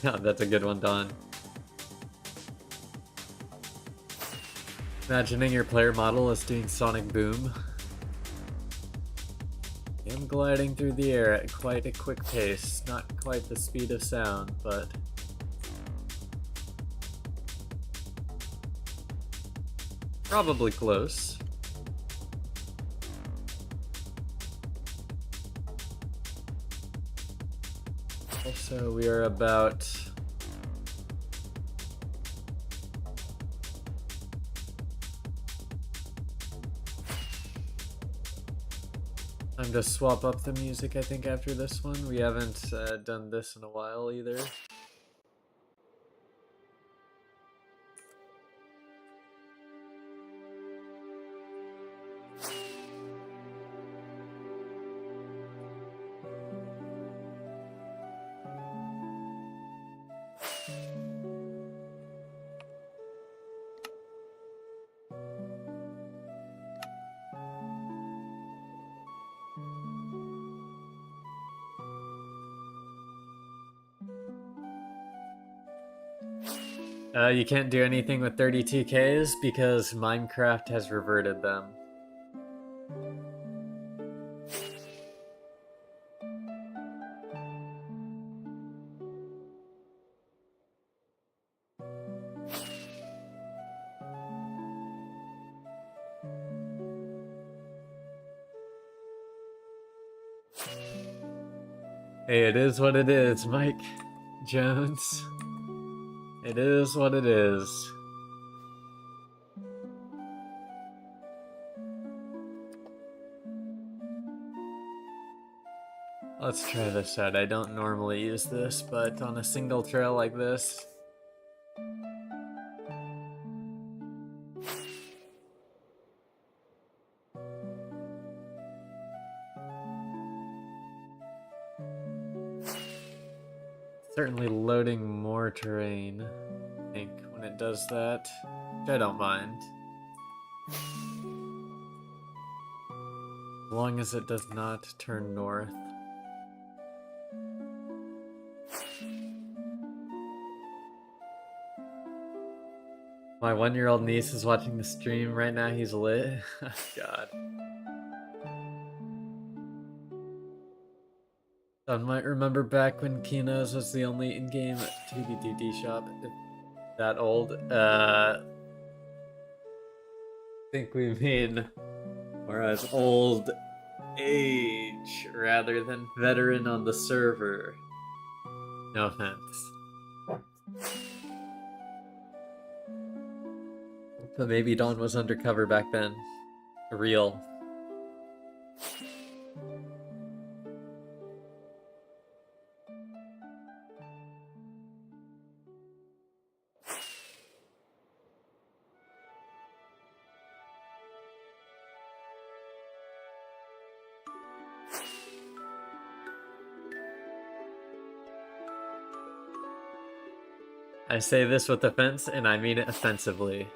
Yeah, that's a good one, Don. Imagining your player model is doing Sonic Boom. I'm gliding through the air at quite a quick pace. Not quite the speed of sound, but... probably close. Also, we are about... time to swap up the music, I think, after this one. We haven't done this in a while either. You can't do anything with 32Ks because Minecraft has reverted them. Hey, it is what it is, Mike Jones. It is what it is. Let's try this out. I don't normally use this, but on a single trail like this... certainly loading more terrain, I think, when it does that, which I don't mind. As long as it does not turn north. My 1-year-old niece is watching the stream right now. He's lit. God. Son might remember back when Kino's was the only in-game 2D shop. If that old. I think we mean more as old age rather than veteran on the server. No offense. But maybe Dawn was undercover back then. Real. I say this with offense, and I mean it offensively.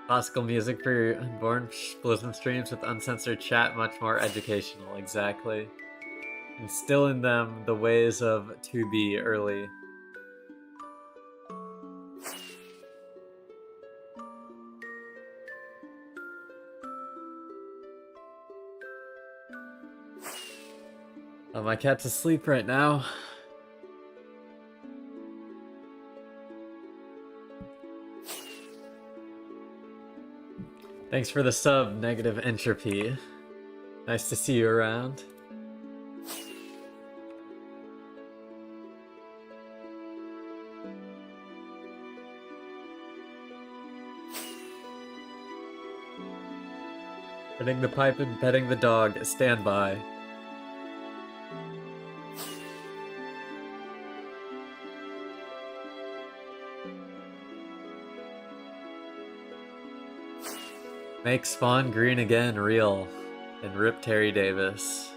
Classical music for your unborn, Blizzard streams with uncensored chat, much more educational, exactly. Instill in them the ways of 2B early. Oh, my cat's asleep right now. Thanks for the sub, Negative Entropy. Nice to see you around. Petting the pipe and petting the dog. Stand by. Make Spawn green again real. And rip Terry Davis.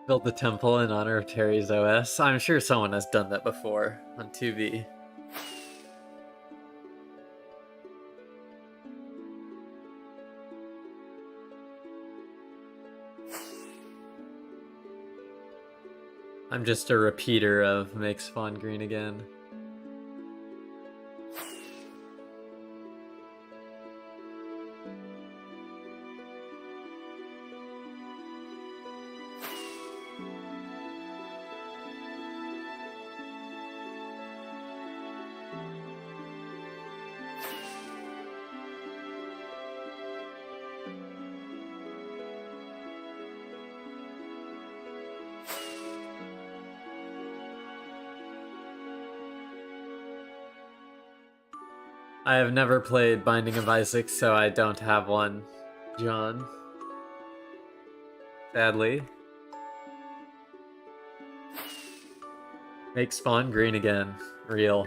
Build the temple in honor of Terry's OS. I'm sure someone has done that before on 2B. I'm just a repeater of Make Spawn Green Again. I have never played Binding of Isaac, so I don't have one, John. Sadly. Make Spawn green again. Real.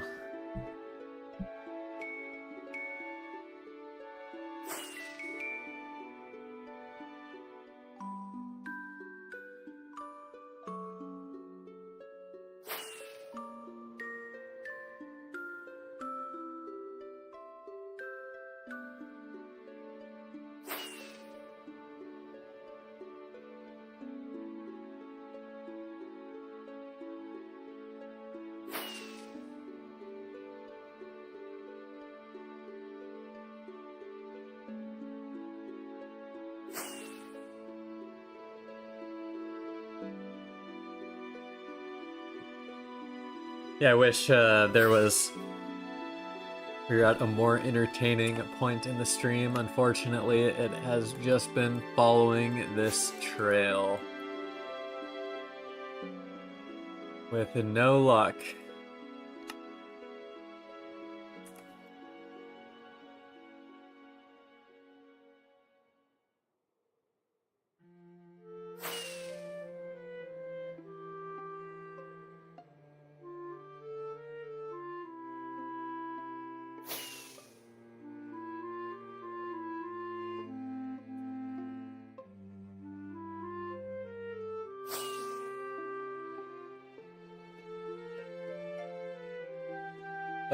Yeah, I wish there was... we were at a more entertaining point in the stream. Unfortunately, it has just been following this trail. With no luck.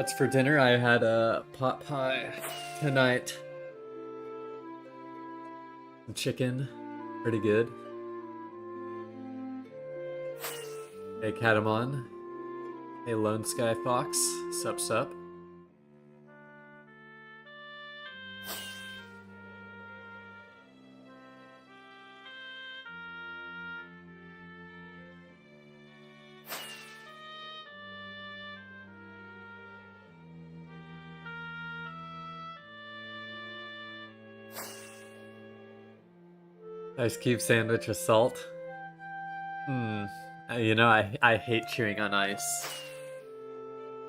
That's for dinner. I had a pot pie tonight. Some chicken. Pretty good. Hey, Catamon. Hey, Lone Sky Fox. Sup, sup. Ice cube sandwich with salt. You know, I hate chewing on ice.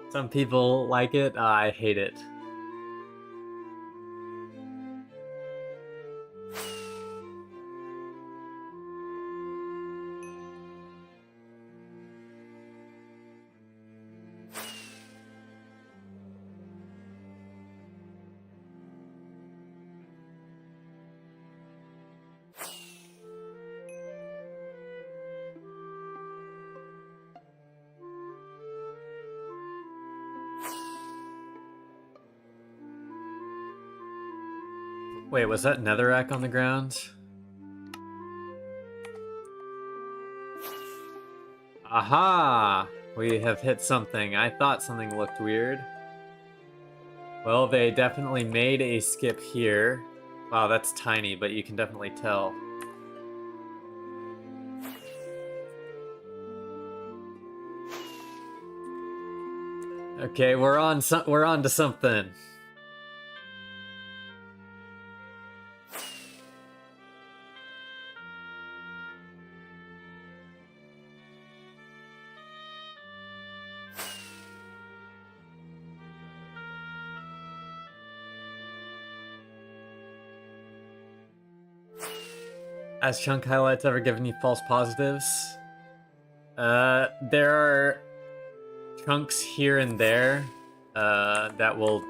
Some people like it, I hate it. Wait, was that netherrack on the ground? Aha! We have hit something. I thought something looked weird. Well, they definitely made a skip here. Wow, that's tiny, but you can definitely tell. Okay, we're on to something. Has chunk highlights ever given you false positives? There are chunks here and there that will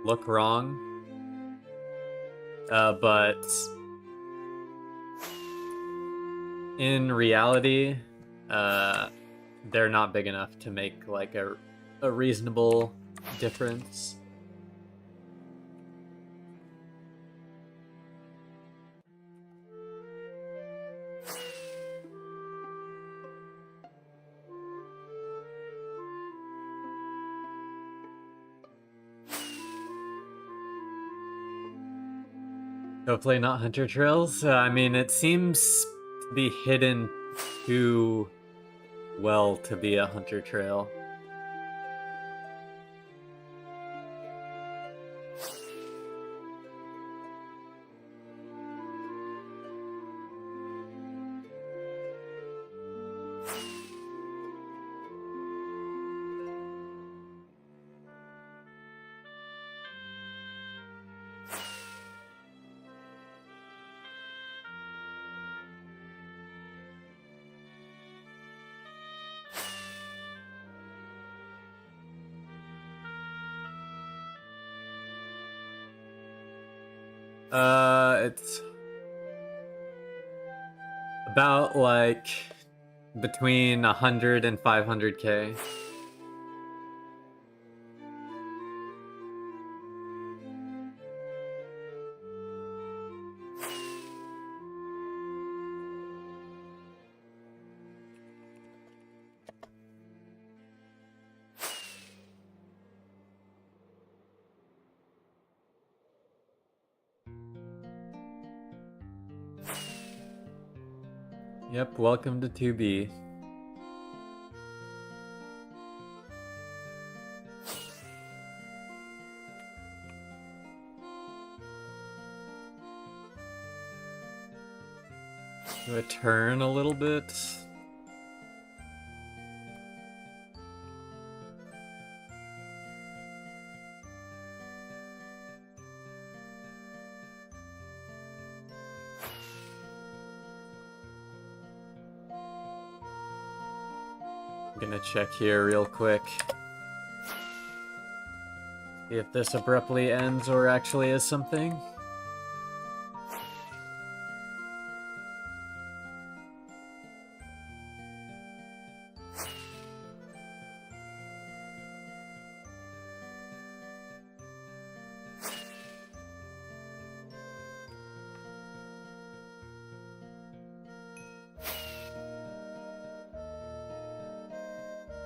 look wrong. But in reality, they're not big enough to make like a reasonable difference. Hopefully not hunter trails. I mean, it seems to be hidden too well to be a hunter trail. It's about like between 100 and 500k. Yep, welcome to 2B. Do I turn a little bit? I'm gonna check here real quick. See if this abruptly ends or actually is something.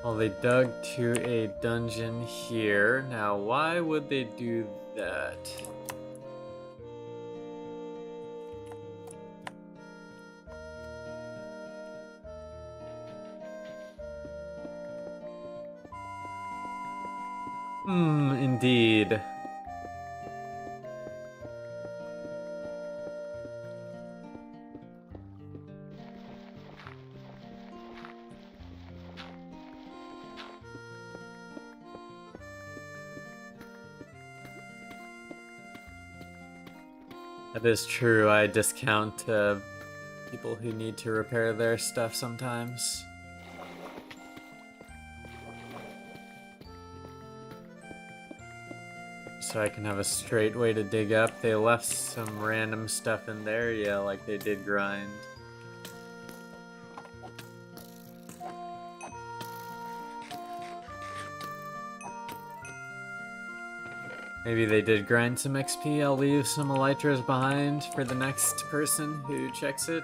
Well, they dug to a dungeon here. Now, why would they do that? Indeed. That is true. I discount people who need to repair their stuff sometimes. So I can have a straight way to dig up. They left some random stuff in there, yeah, like they did grind. Maybe they did grind some XP. I'll leave some elytras behind for the next person who checks it.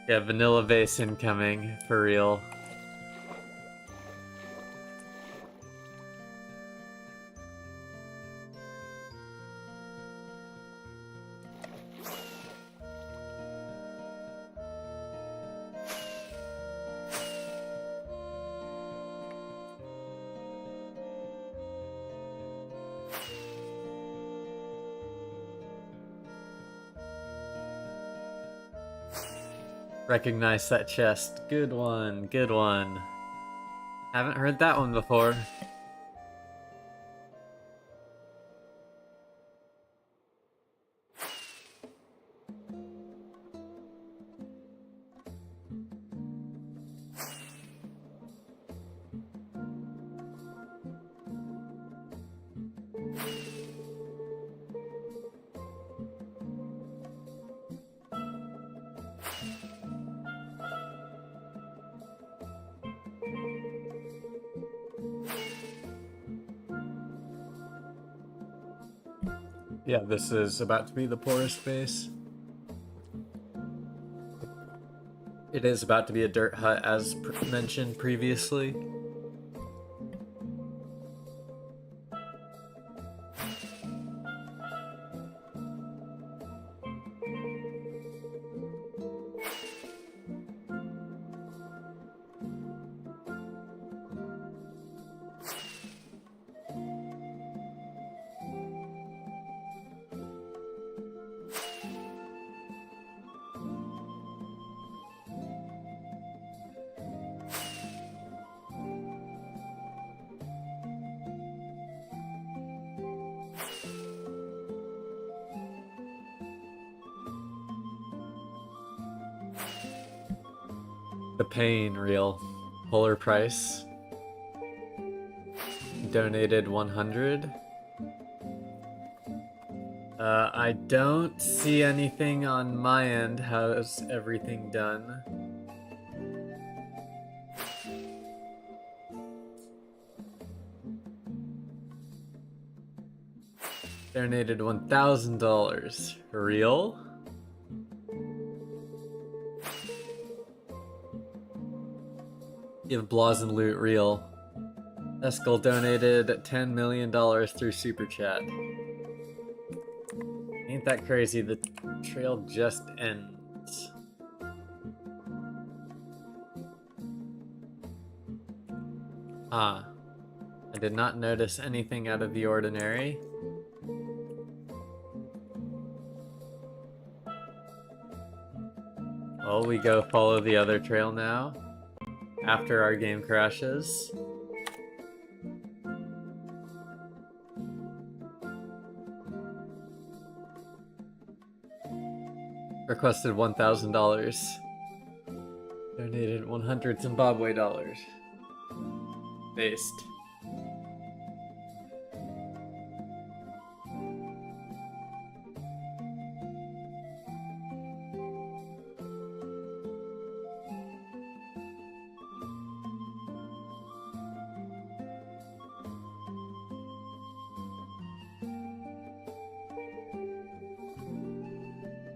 Yeah, vanilla vase incoming, for real. Recognize that chest. Good one, good one. Haven't heard that one before. Yeah, this is about to be the poorest base. It is about to be a dirt hut, as mentioned previously. The pain real. Polar price. Donated 100. I don't see anything on my end. How's everything done? Donated $1,000. Real? Give Blaws and Loot real. Eskel donated $10 million through Super Chat. Ain't that crazy? The trail just ends. Ah. I did not notice anything out of the ordinary. Well, we go follow the other trail now. After our game crashes. Requested $1,000. Donated 100 Zimbabwe dollars. Based.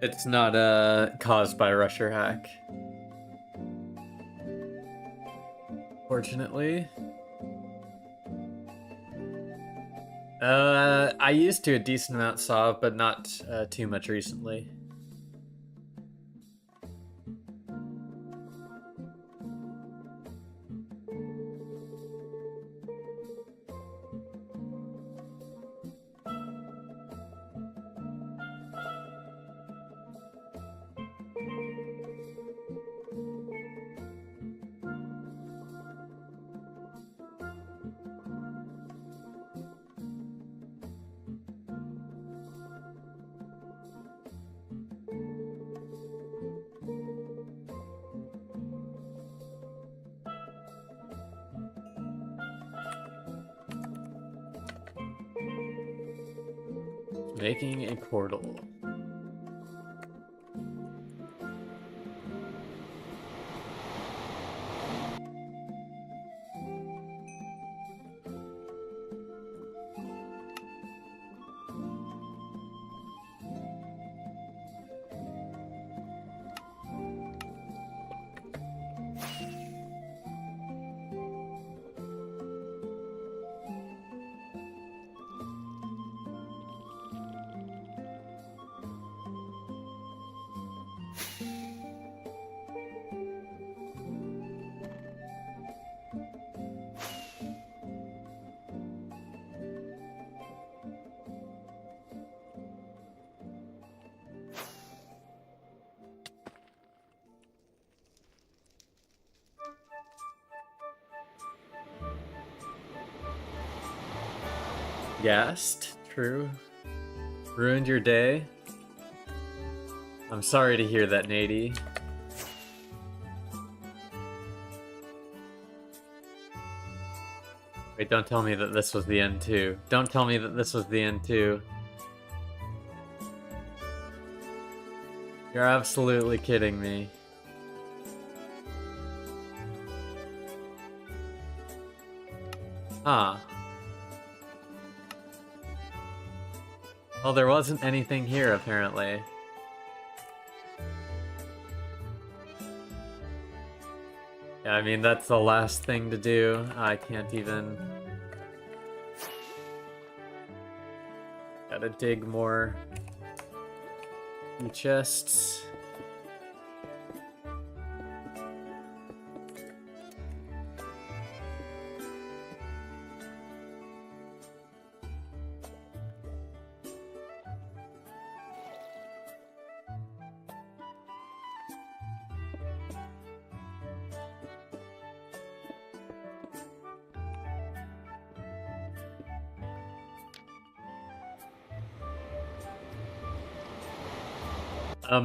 It's not caused by Rusher hack. unfortunately. I used to a decent amount Sov, but not too much recently. Making a portal. Gassed? True. Ruined your day? I'm sorry to hear that, Nady. Wait, don't tell me that this was the end too. Don't tell me that this was the end too. You're absolutely kidding me. Huh. Well, there wasn't anything here, apparently. Yeah, I mean, that's the last thing to do. I can't even... Gotta dig more chests.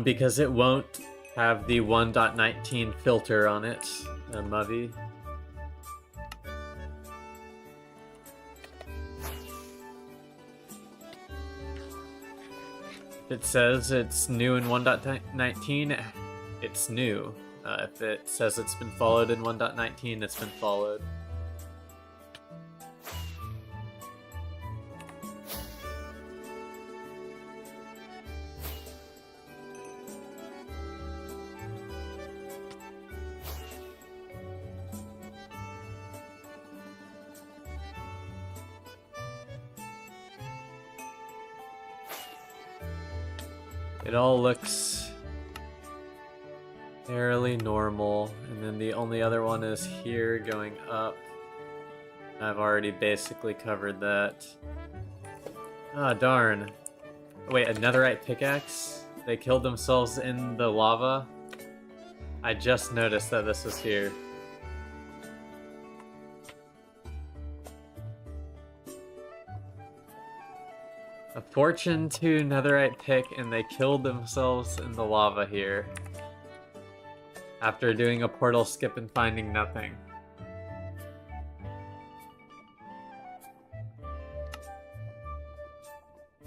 Because it won't have the 1.19 filter on it, Muvy. If it says it's new in 1.19, it's new. If it says it's been followed in 1.19, it's been followed. It all looks fairly normal, and then the only other one is here going up. I've already basically covered that. Ah, darn. Wait, a netherite pickaxe? They killed themselves in the lava? I just noticed that this was here. A fortune 2 netherite pick, and they killed themselves in the lava here. After doing a portal skip and finding nothing.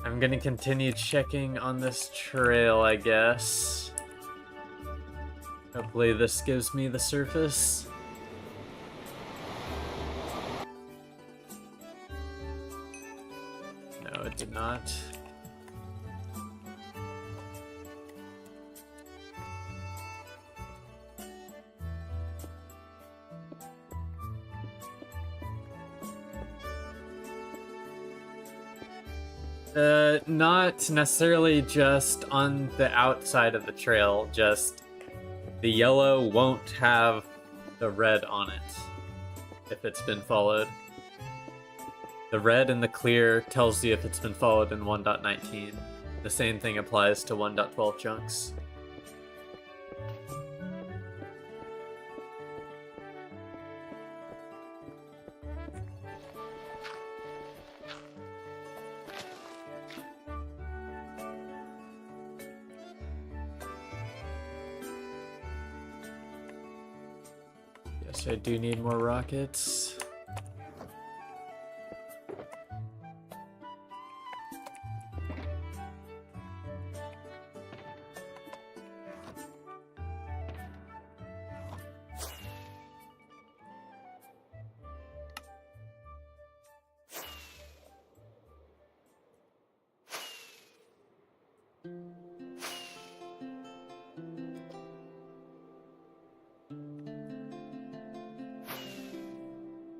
I'm gonna continue checking on this trail, I guess. Hopefully this gives me the surface. No, it did not. Not necessarily just on the outside of the trail, just the yellow won't have the red on it if it's been followed. The red and the clear tells you if it's been followed in 1.19. The same thing applies to 1.12 chunks. Yes, I do need more rockets.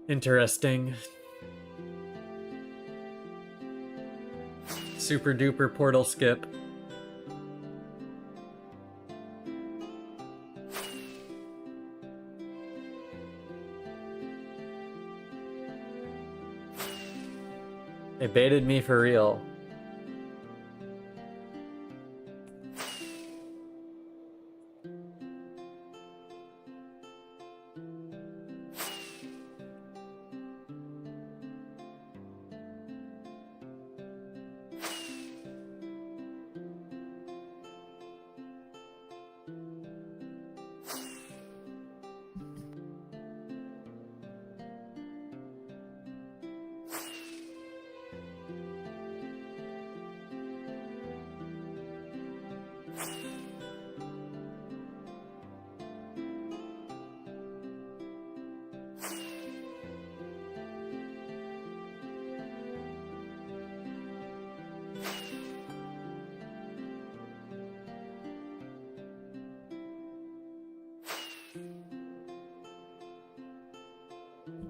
Interesting. Super duper portal skip. They baited me for real.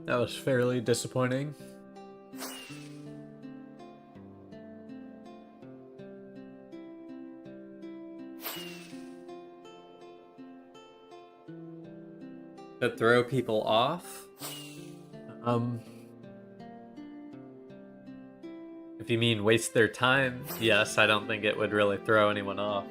That was fairly disappointing. That throw people off? If you mean waste their time, yes, I don't think it would really throw anyone off.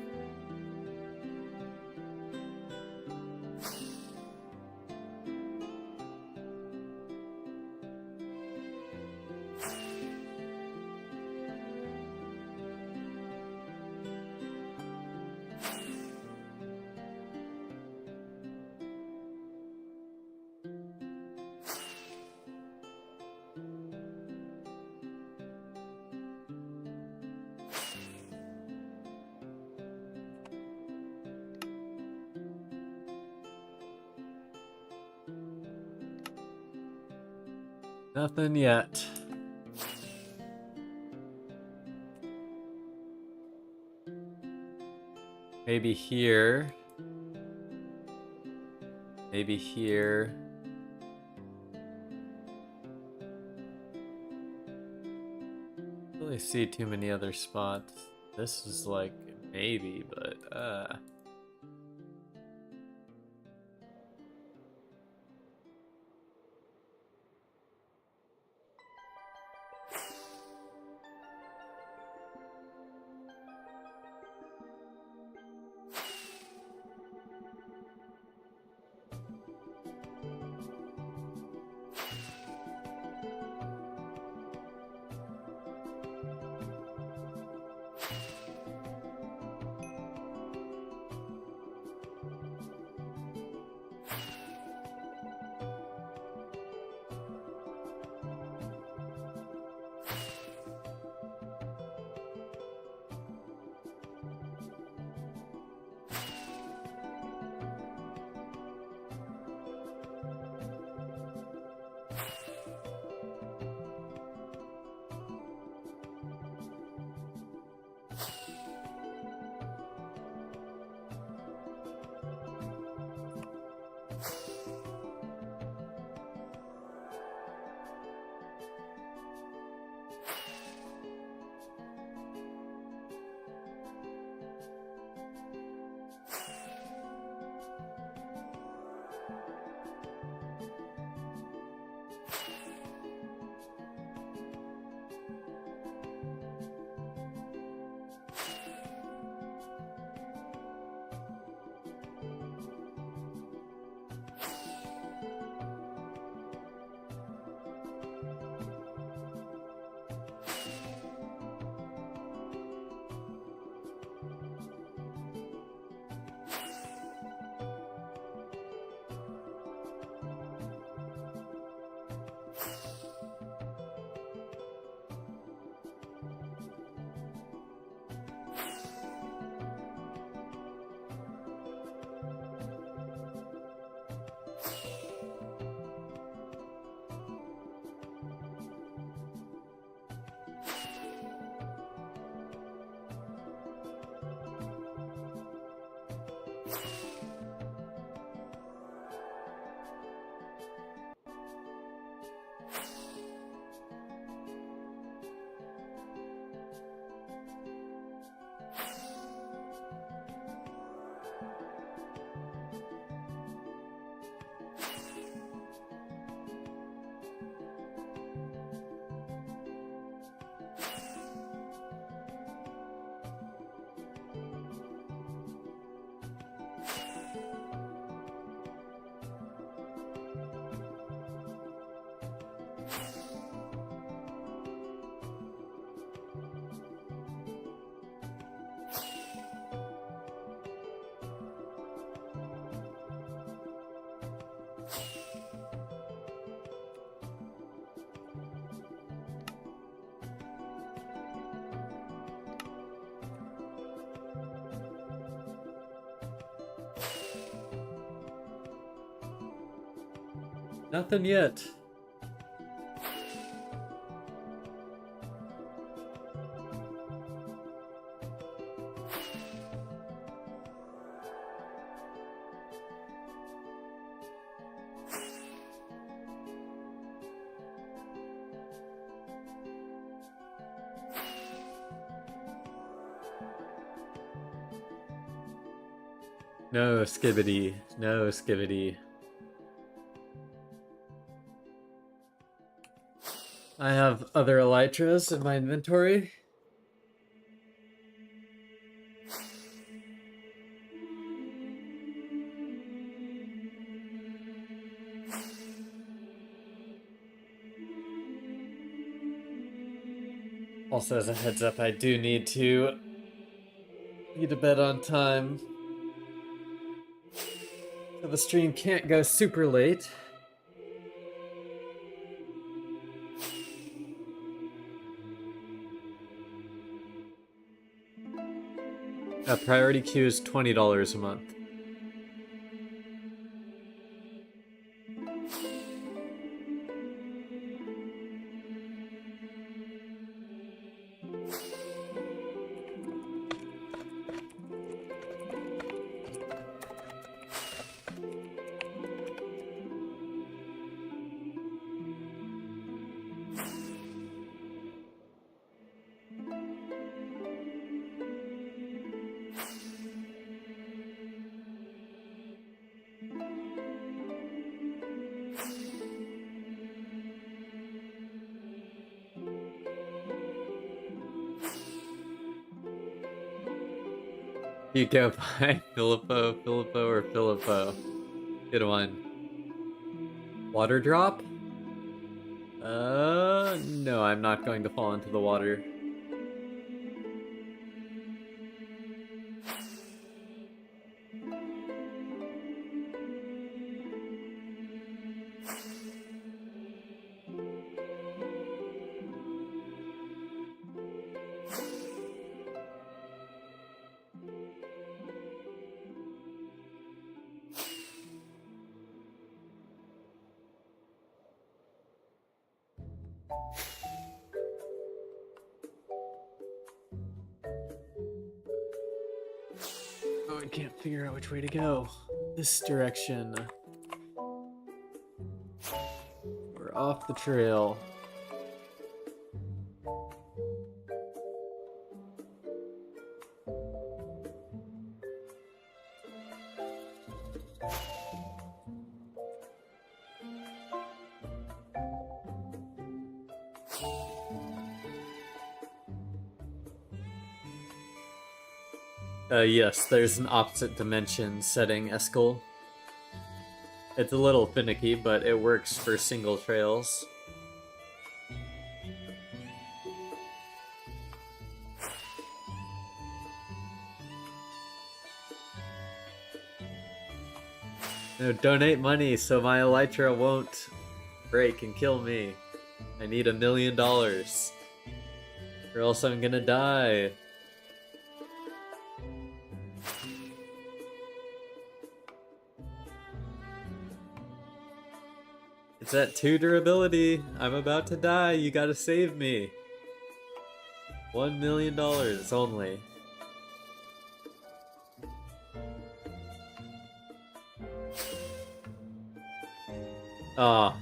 Nothing yet. Maybe here. Maybe here. Don't really see too many other spots. This is like maybe, but Nothing yet. No skibbity, no skibbity. I have other elytras in my inventory. Also, as a heads up, I do need to to bed on time. So the stream can't go super late. A priority queue is $20 a month. You go by Filippo, or Filippo. Good one. Water drop? No, I'm not going to fall into the water. Oh, I can't figure out which way to go. This direction. We're off the trail. Yes, there's an opposite dimension setting, Eskel. It's a little finicky, but it works for single trails. No, donate money so my elytra won't break and kill me. I need $1 million. Or else I'm gonna die. It's at 2 durability. I'm about to die. You gotta save me. $1 million only. Ah,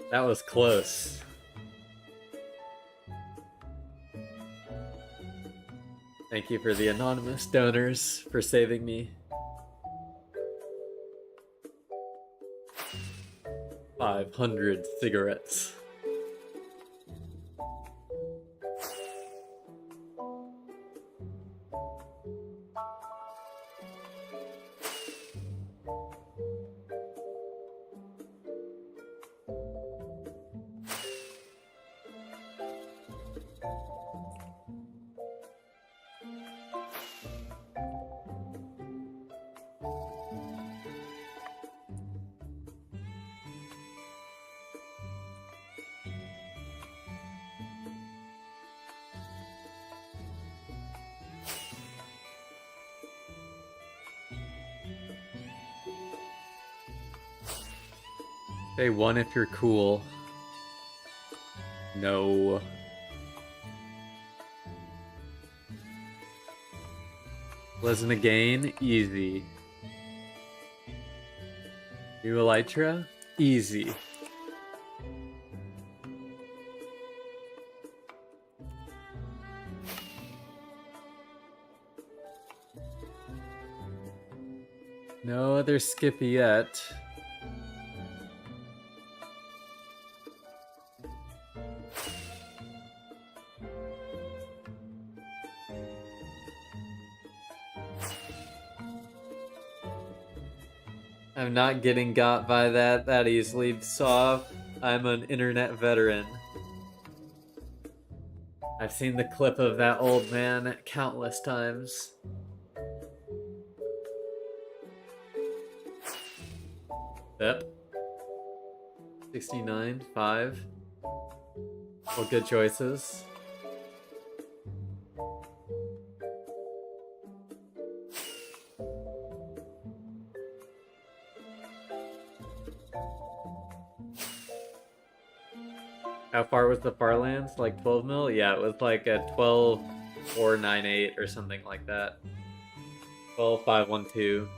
that was close. Thank you for the anonymous donors for saving me. 500 cigarettes. Say one if you're cool. No. Pleasant again, easy. New Elytra, easy. No other Skippy yet. I'm not getting got by that easily, Saw. I'm an internet veteran. I've seen the clip of that old man countless times. Yep. 69, 5. Well, good choices. How far was the Farlands? Like 12 mil? Yeah, it was like a 12,498 or something like that. 12,512.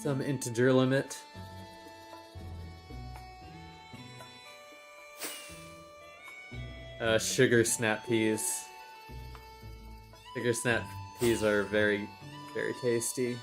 Some integer limit. Sugar snap peas. Sugar snap peas are very, very tasty.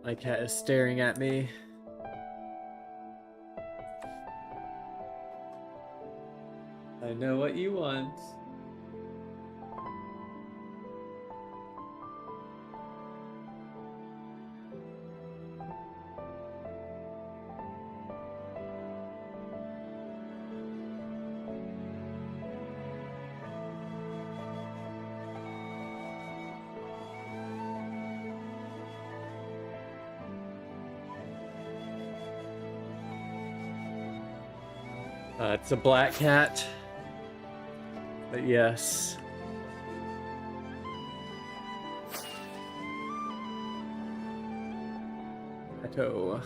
My cat is staring at me. I know what you want. It's a black cat. But yes. Plateau.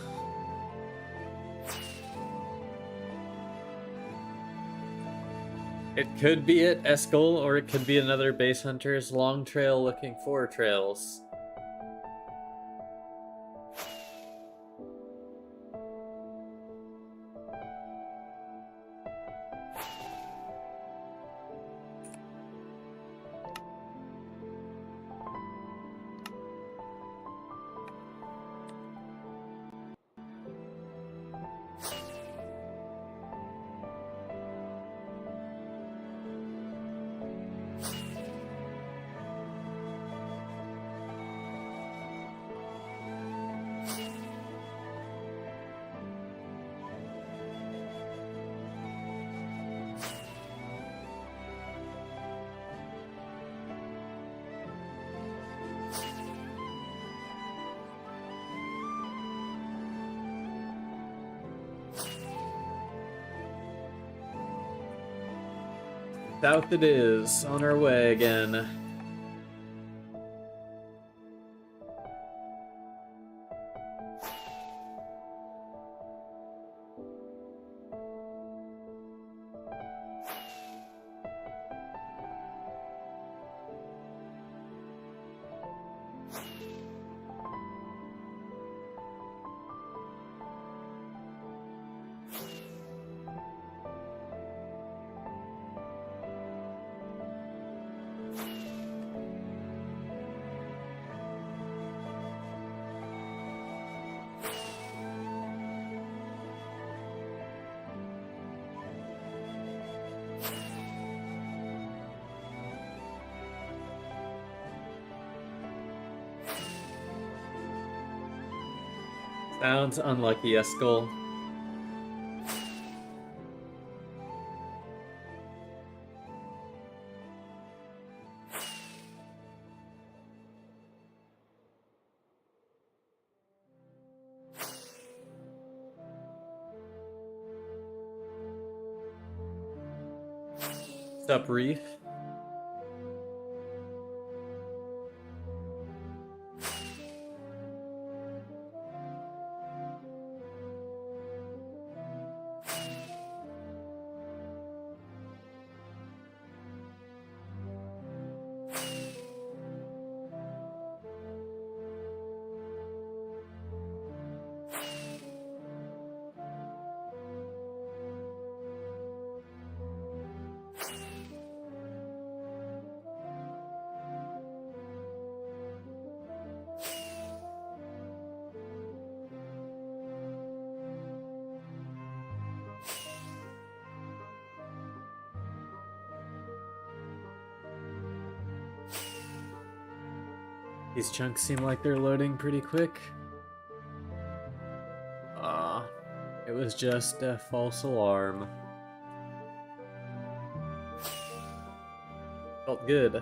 It could be it, Eskel, or it could be another base hunter's long trail looking for trails. South it is, on our way again. Sounds unlucky, Eskel. Sup, Reef? These chunks seem like they're loading pretty quick. Ah, it was just a false alarm. Felt good.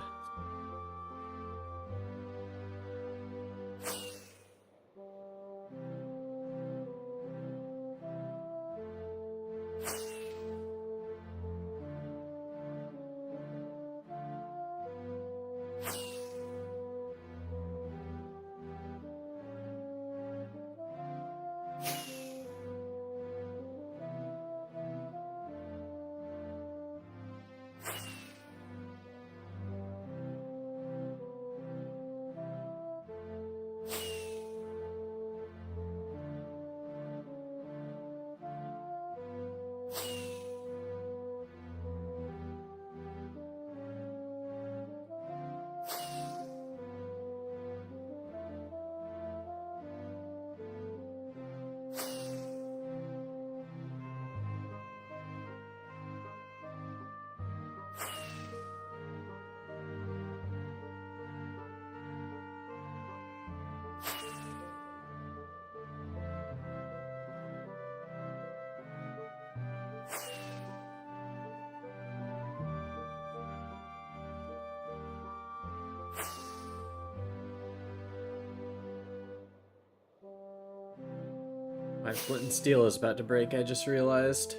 My flint and steel is about to break, I just realized.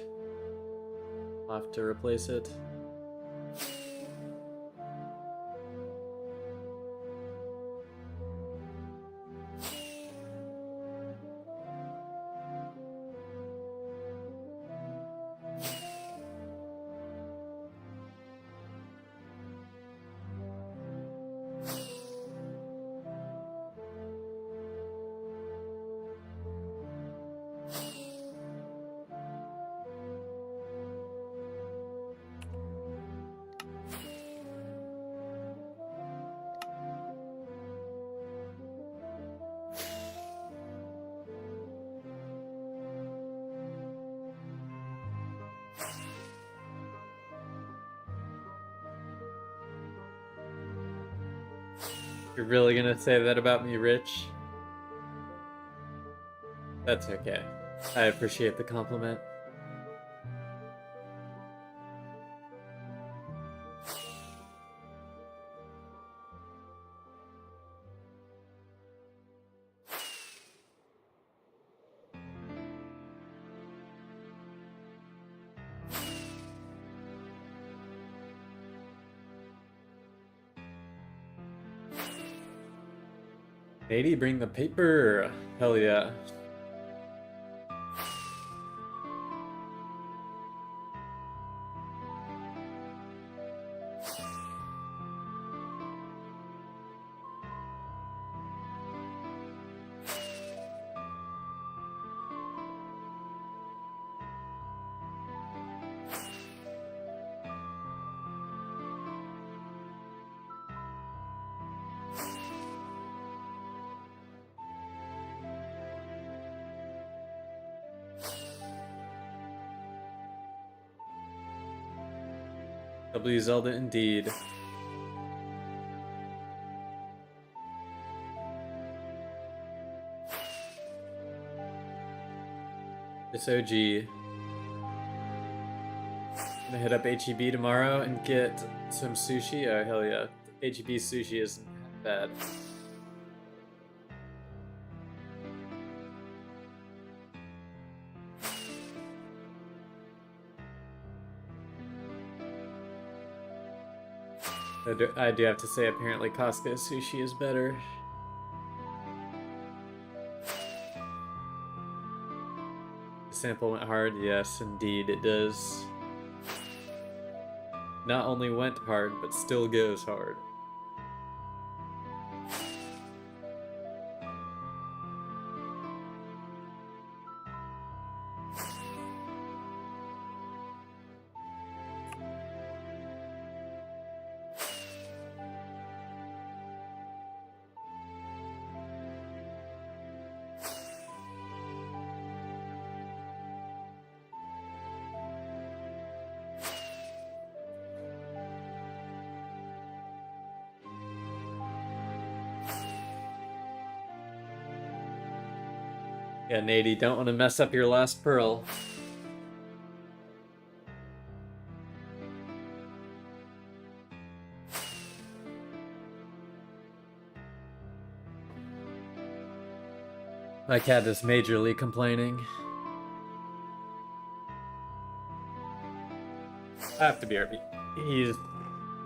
I'll have to replace it. You're really gonna say that about me, Rich? That's okay. I appreciate the compliment. Lady, bring the paper. Hell yeah. W Zelda indeed. It's OG. Gonna hit up HEB tomorrow and get some sushi. Oh hell yeah. HEB sushi isn't bad. I do have to say, apparently Costco sushi is better. The sample went hard. Yes, indeed it does. Not only went hard, but still goes hard. Yeah, Nady, don't want to mess up your last pearl. My cat is majorly complaining. I have to be RB. He's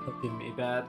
poking me bad.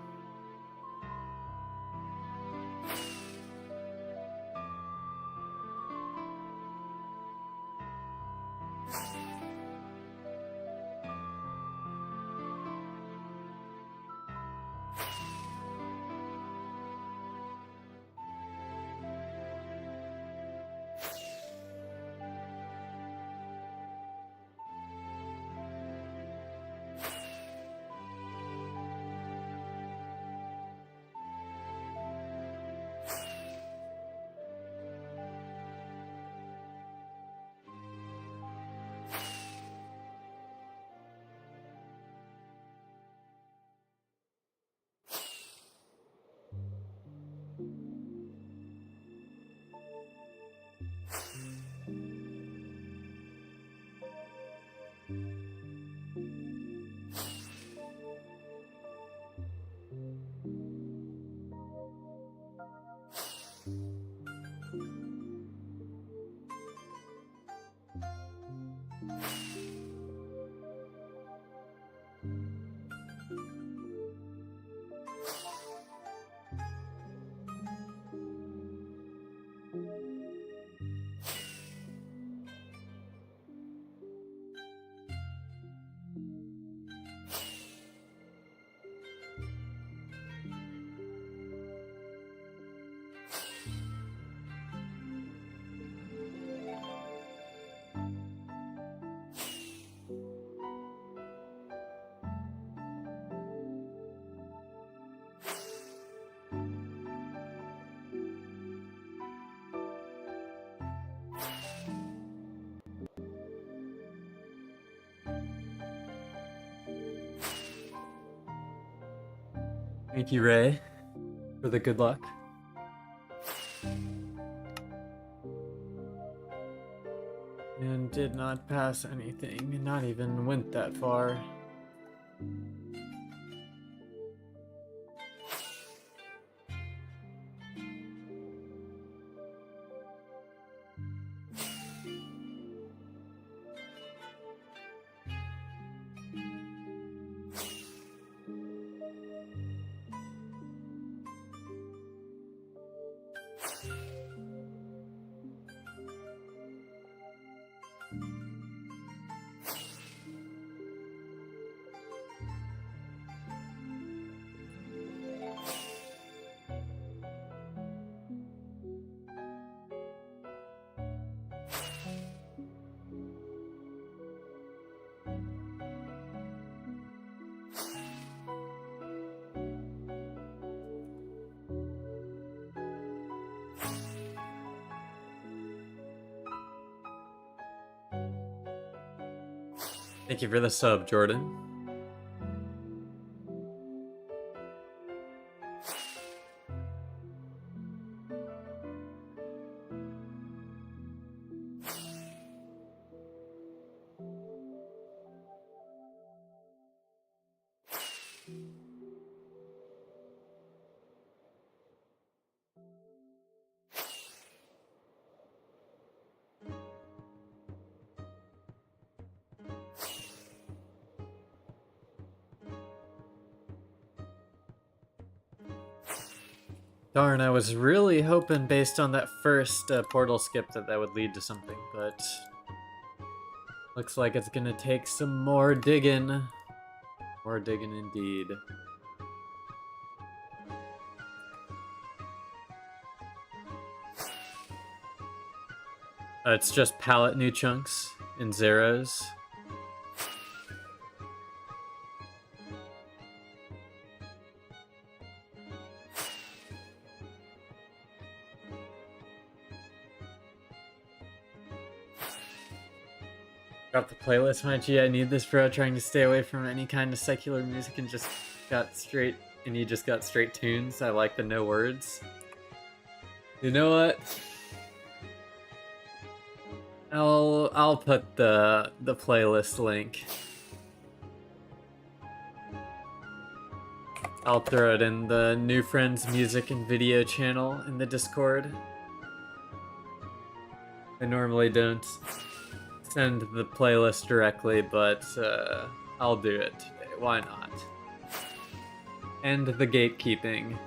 Thank you, Ray, for the good luck. And did not pass anything, not even went that far. Thank you for the sub, Jordan. Darn, I was really hoping based on that first portal skip that would lead to something, but looks like it's gonna take some more digging. More digging indeed. It's just pallet new chunks in zeros. Drop the playlist, my G. I need this, bro. Trying to stay away from any kind of secular music and just got straight. And you just got straight tunes. I like the no words. You know what? I'll put the playlist link. I'll throw it in the New Friends Music and Video channel in the Discord. I normally don't send the playlist directly, but I'll do it today. Why not? End the gatekeeping.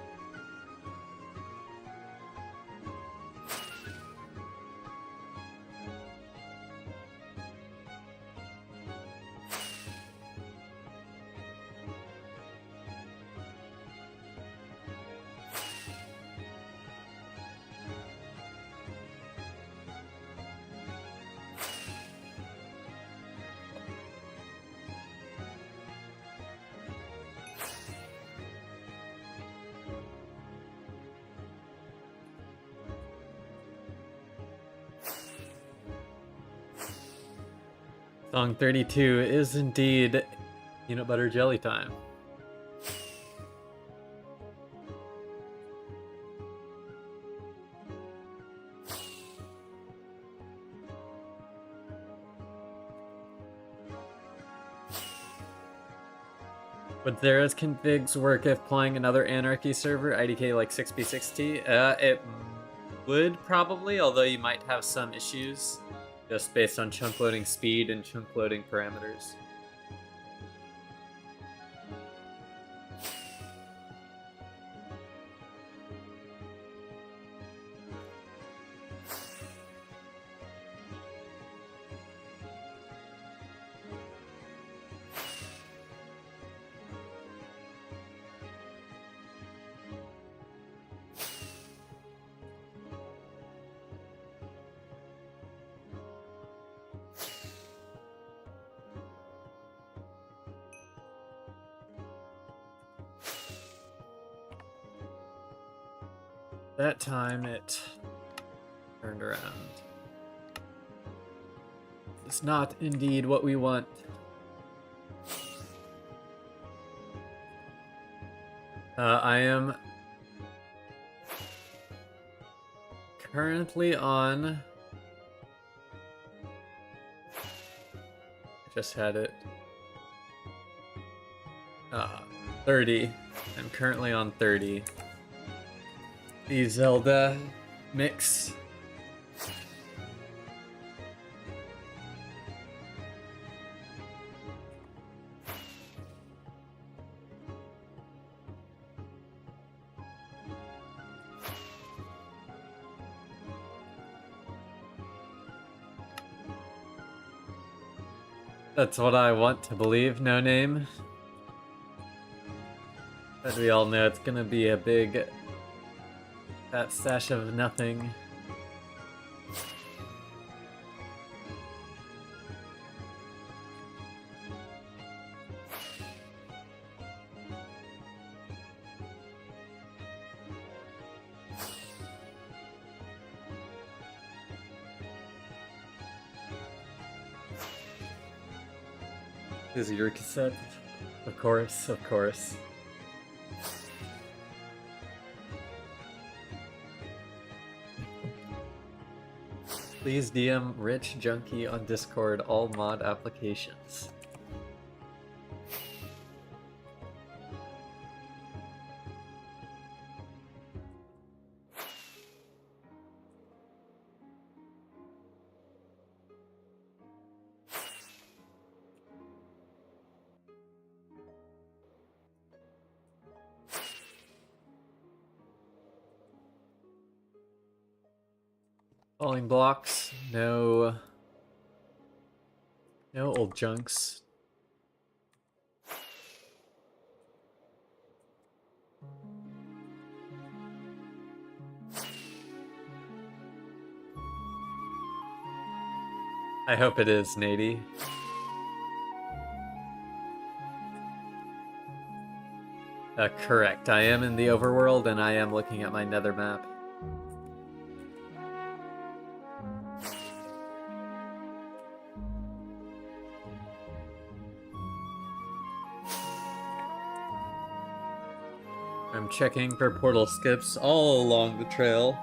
Song 32 is indeed peanut butter jelly time. Would Zera's configs work if playing another Anarchy server, IDK like 6B6T? It would probably, although you might have some issues just based on chunk loading speed and chunk loading parameters. That time it turned around. It's not indeed what we want. I am currently on... I just had it. 30. I'm currently on 30. The Zelda mix. That's what I want to believe, no name. But we all know it's gonna be a big fat stash of nothing. This is your cassette? Of course, of course. Please DM Rich Junkie on Discord all mod applications. Falling blocks, no old junks. I hope it is, Nady. Correct. I am in the overworld and I am looking at my nether map. I'm checking for portal skips all along the trail.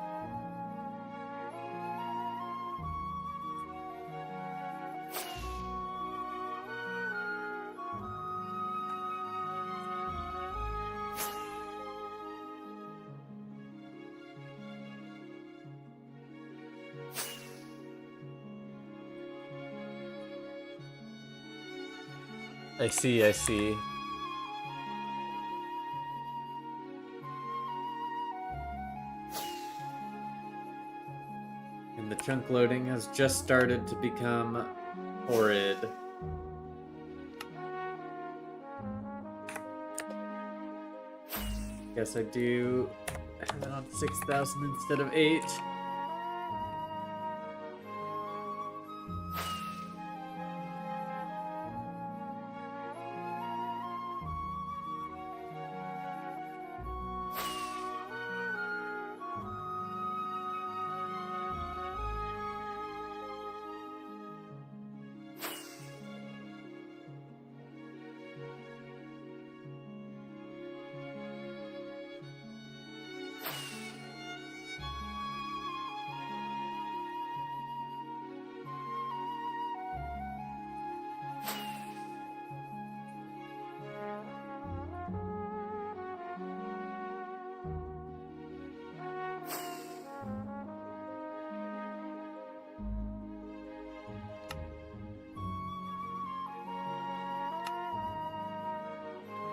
I see, I see. And the chunk loading has just started to become horrid. Guess I do 6,000 instead of 8.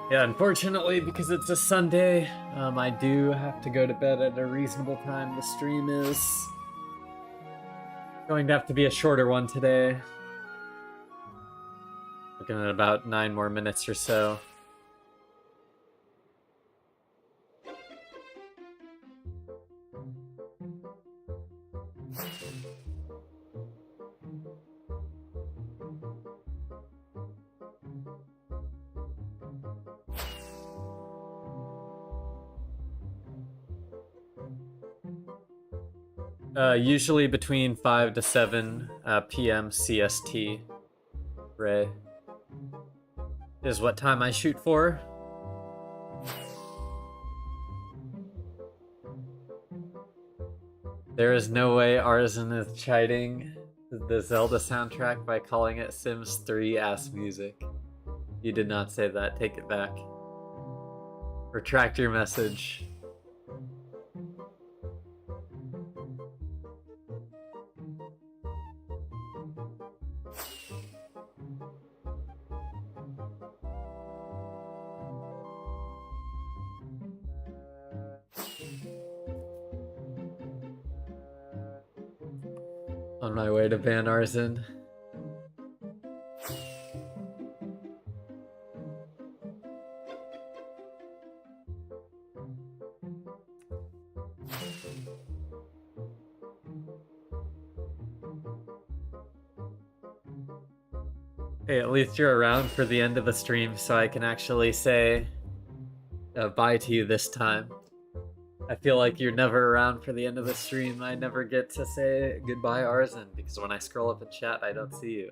Yeah, unfortunately, because it's a Sunday, I do have to go to bed at a reasonable time. The stream is going to have to be a shorter one today. Looking at about 9 more minutes or so. Usually between 5 to 7 p.m. CST, Ray, is what time I shoot for. There is no way Arzen is chiding the Zelda soundtrack by calling it Sims 3 ass music. You did not say that. Take it back. Retract your message. On my way to Van Arzen. Hey, at least you're around for the end of the stream so I can actually say bye to you this time. I feel like you're never around for the end of the stream. I never get to say goodbye, Arzen, because when I scroll up in chat, I don't see you.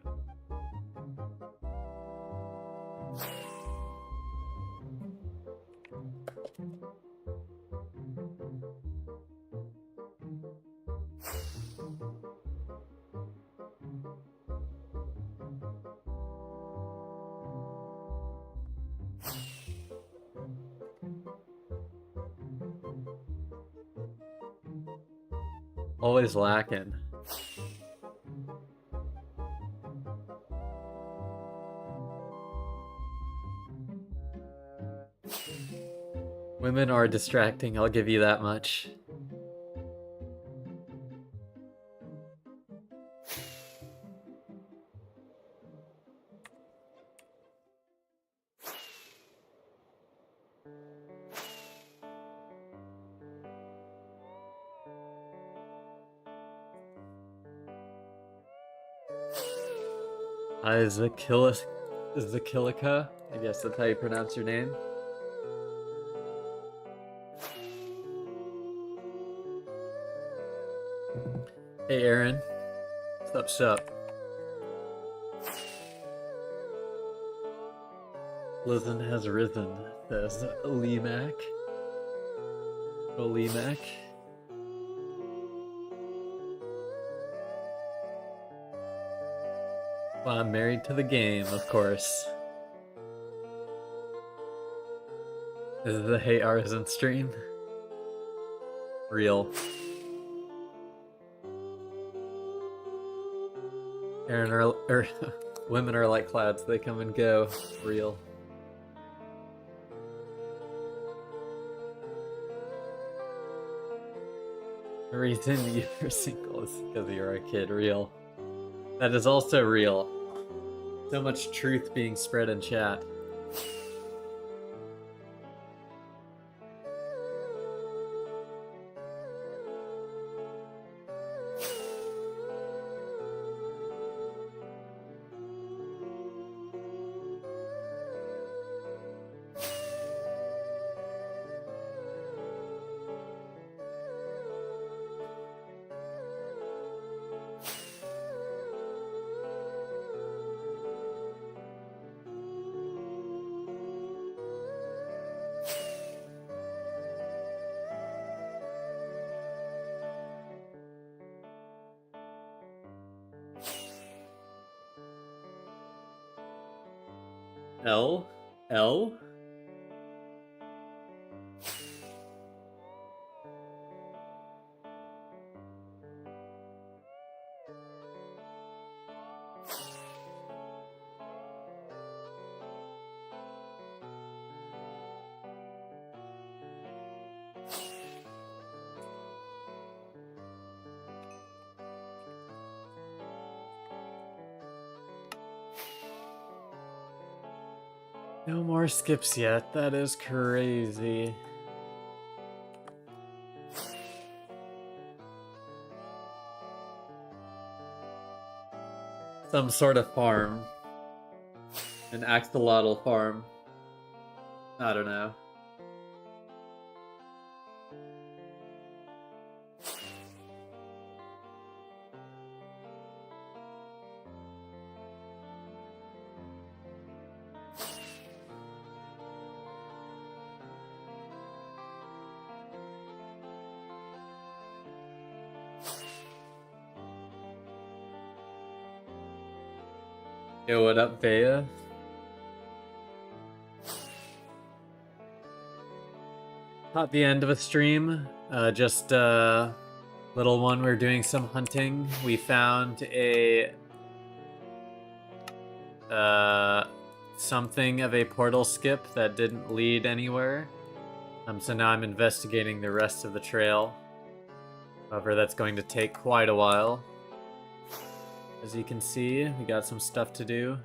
Always lacking. Women are distracting, I'll give you that much. Zakilika? I guess that's how you pronounce your name. Hey Aaron. Sup? Listen has risen, says Lee Mac. Oh, Lee Mac. Well, I'm married to the game, of course. This is the Hey Artisan stream. Real. Aaron women are like clouds, they come and go. Real. The reason you're single is because you're a kid. Real. That is also real. So much truth being spread in chat. L? L? No more skips yet. That is crazy. Some sort of farm. An axolotl farm. I don't know. Yo, what up, Bea? Caught the end of a stream. Just a little one. We're doing some hunting. We found a something of a portal skip that didn't lead anywhere. So now I'm investigating the rest of the trail. However, that's going to take quite a while. As you can see, we got some stuff to do.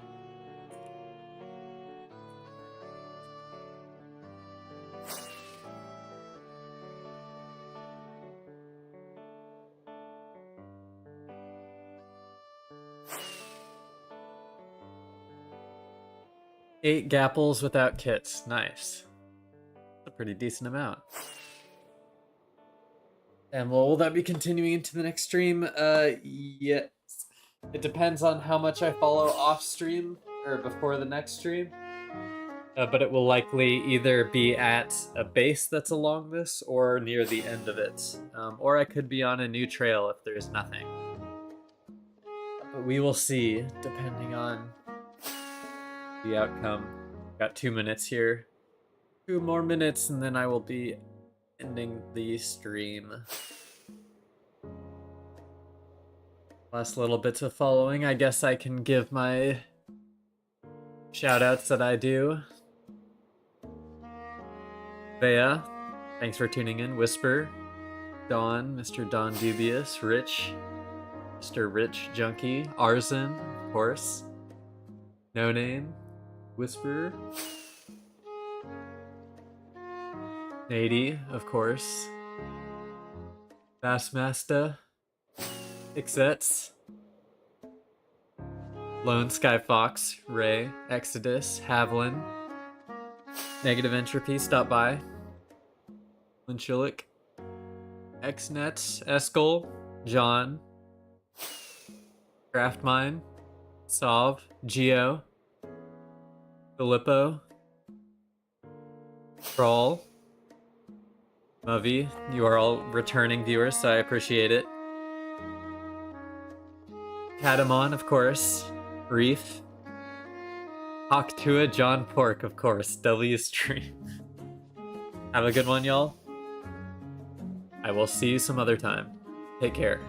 Eight gapples without kits. Nice. That's a pretty decent amount. And will that be continuing into the next stream? Yes. It depends on how much I follow off stream or before the next stream. But it will likely either be at a base that's along this or near the end of it. Or I could be on a new trail if there's nothing. But we will see, depending on the outcome. Got 2 minutes here. 2 more minutes and then I will be ending the stream. Last little bits of following. I guess I can give my shoutouts that I do. Bea, thanks for tuning in. Whisper, Don, Mr. Don Dubious, Rich, Mr. Rich Junkie, Arzen, of course. No Name, Whisper, Nady, of course. Bassmaster, Ixets, Lone Sky Fox, Ray, Exodus, Havlin, Negative Entropy, stop by. Linchilic, Xnets, Eskel, John, Craftmine, Sov, Geo, Filippo, Crawl, Movie. You are all returning viewers, so I appreciate it. Katamon, of course. Reef. Hawktua, John Pork, of course. W Stream. Have a good one, y'all. I will see you some other time. Take care.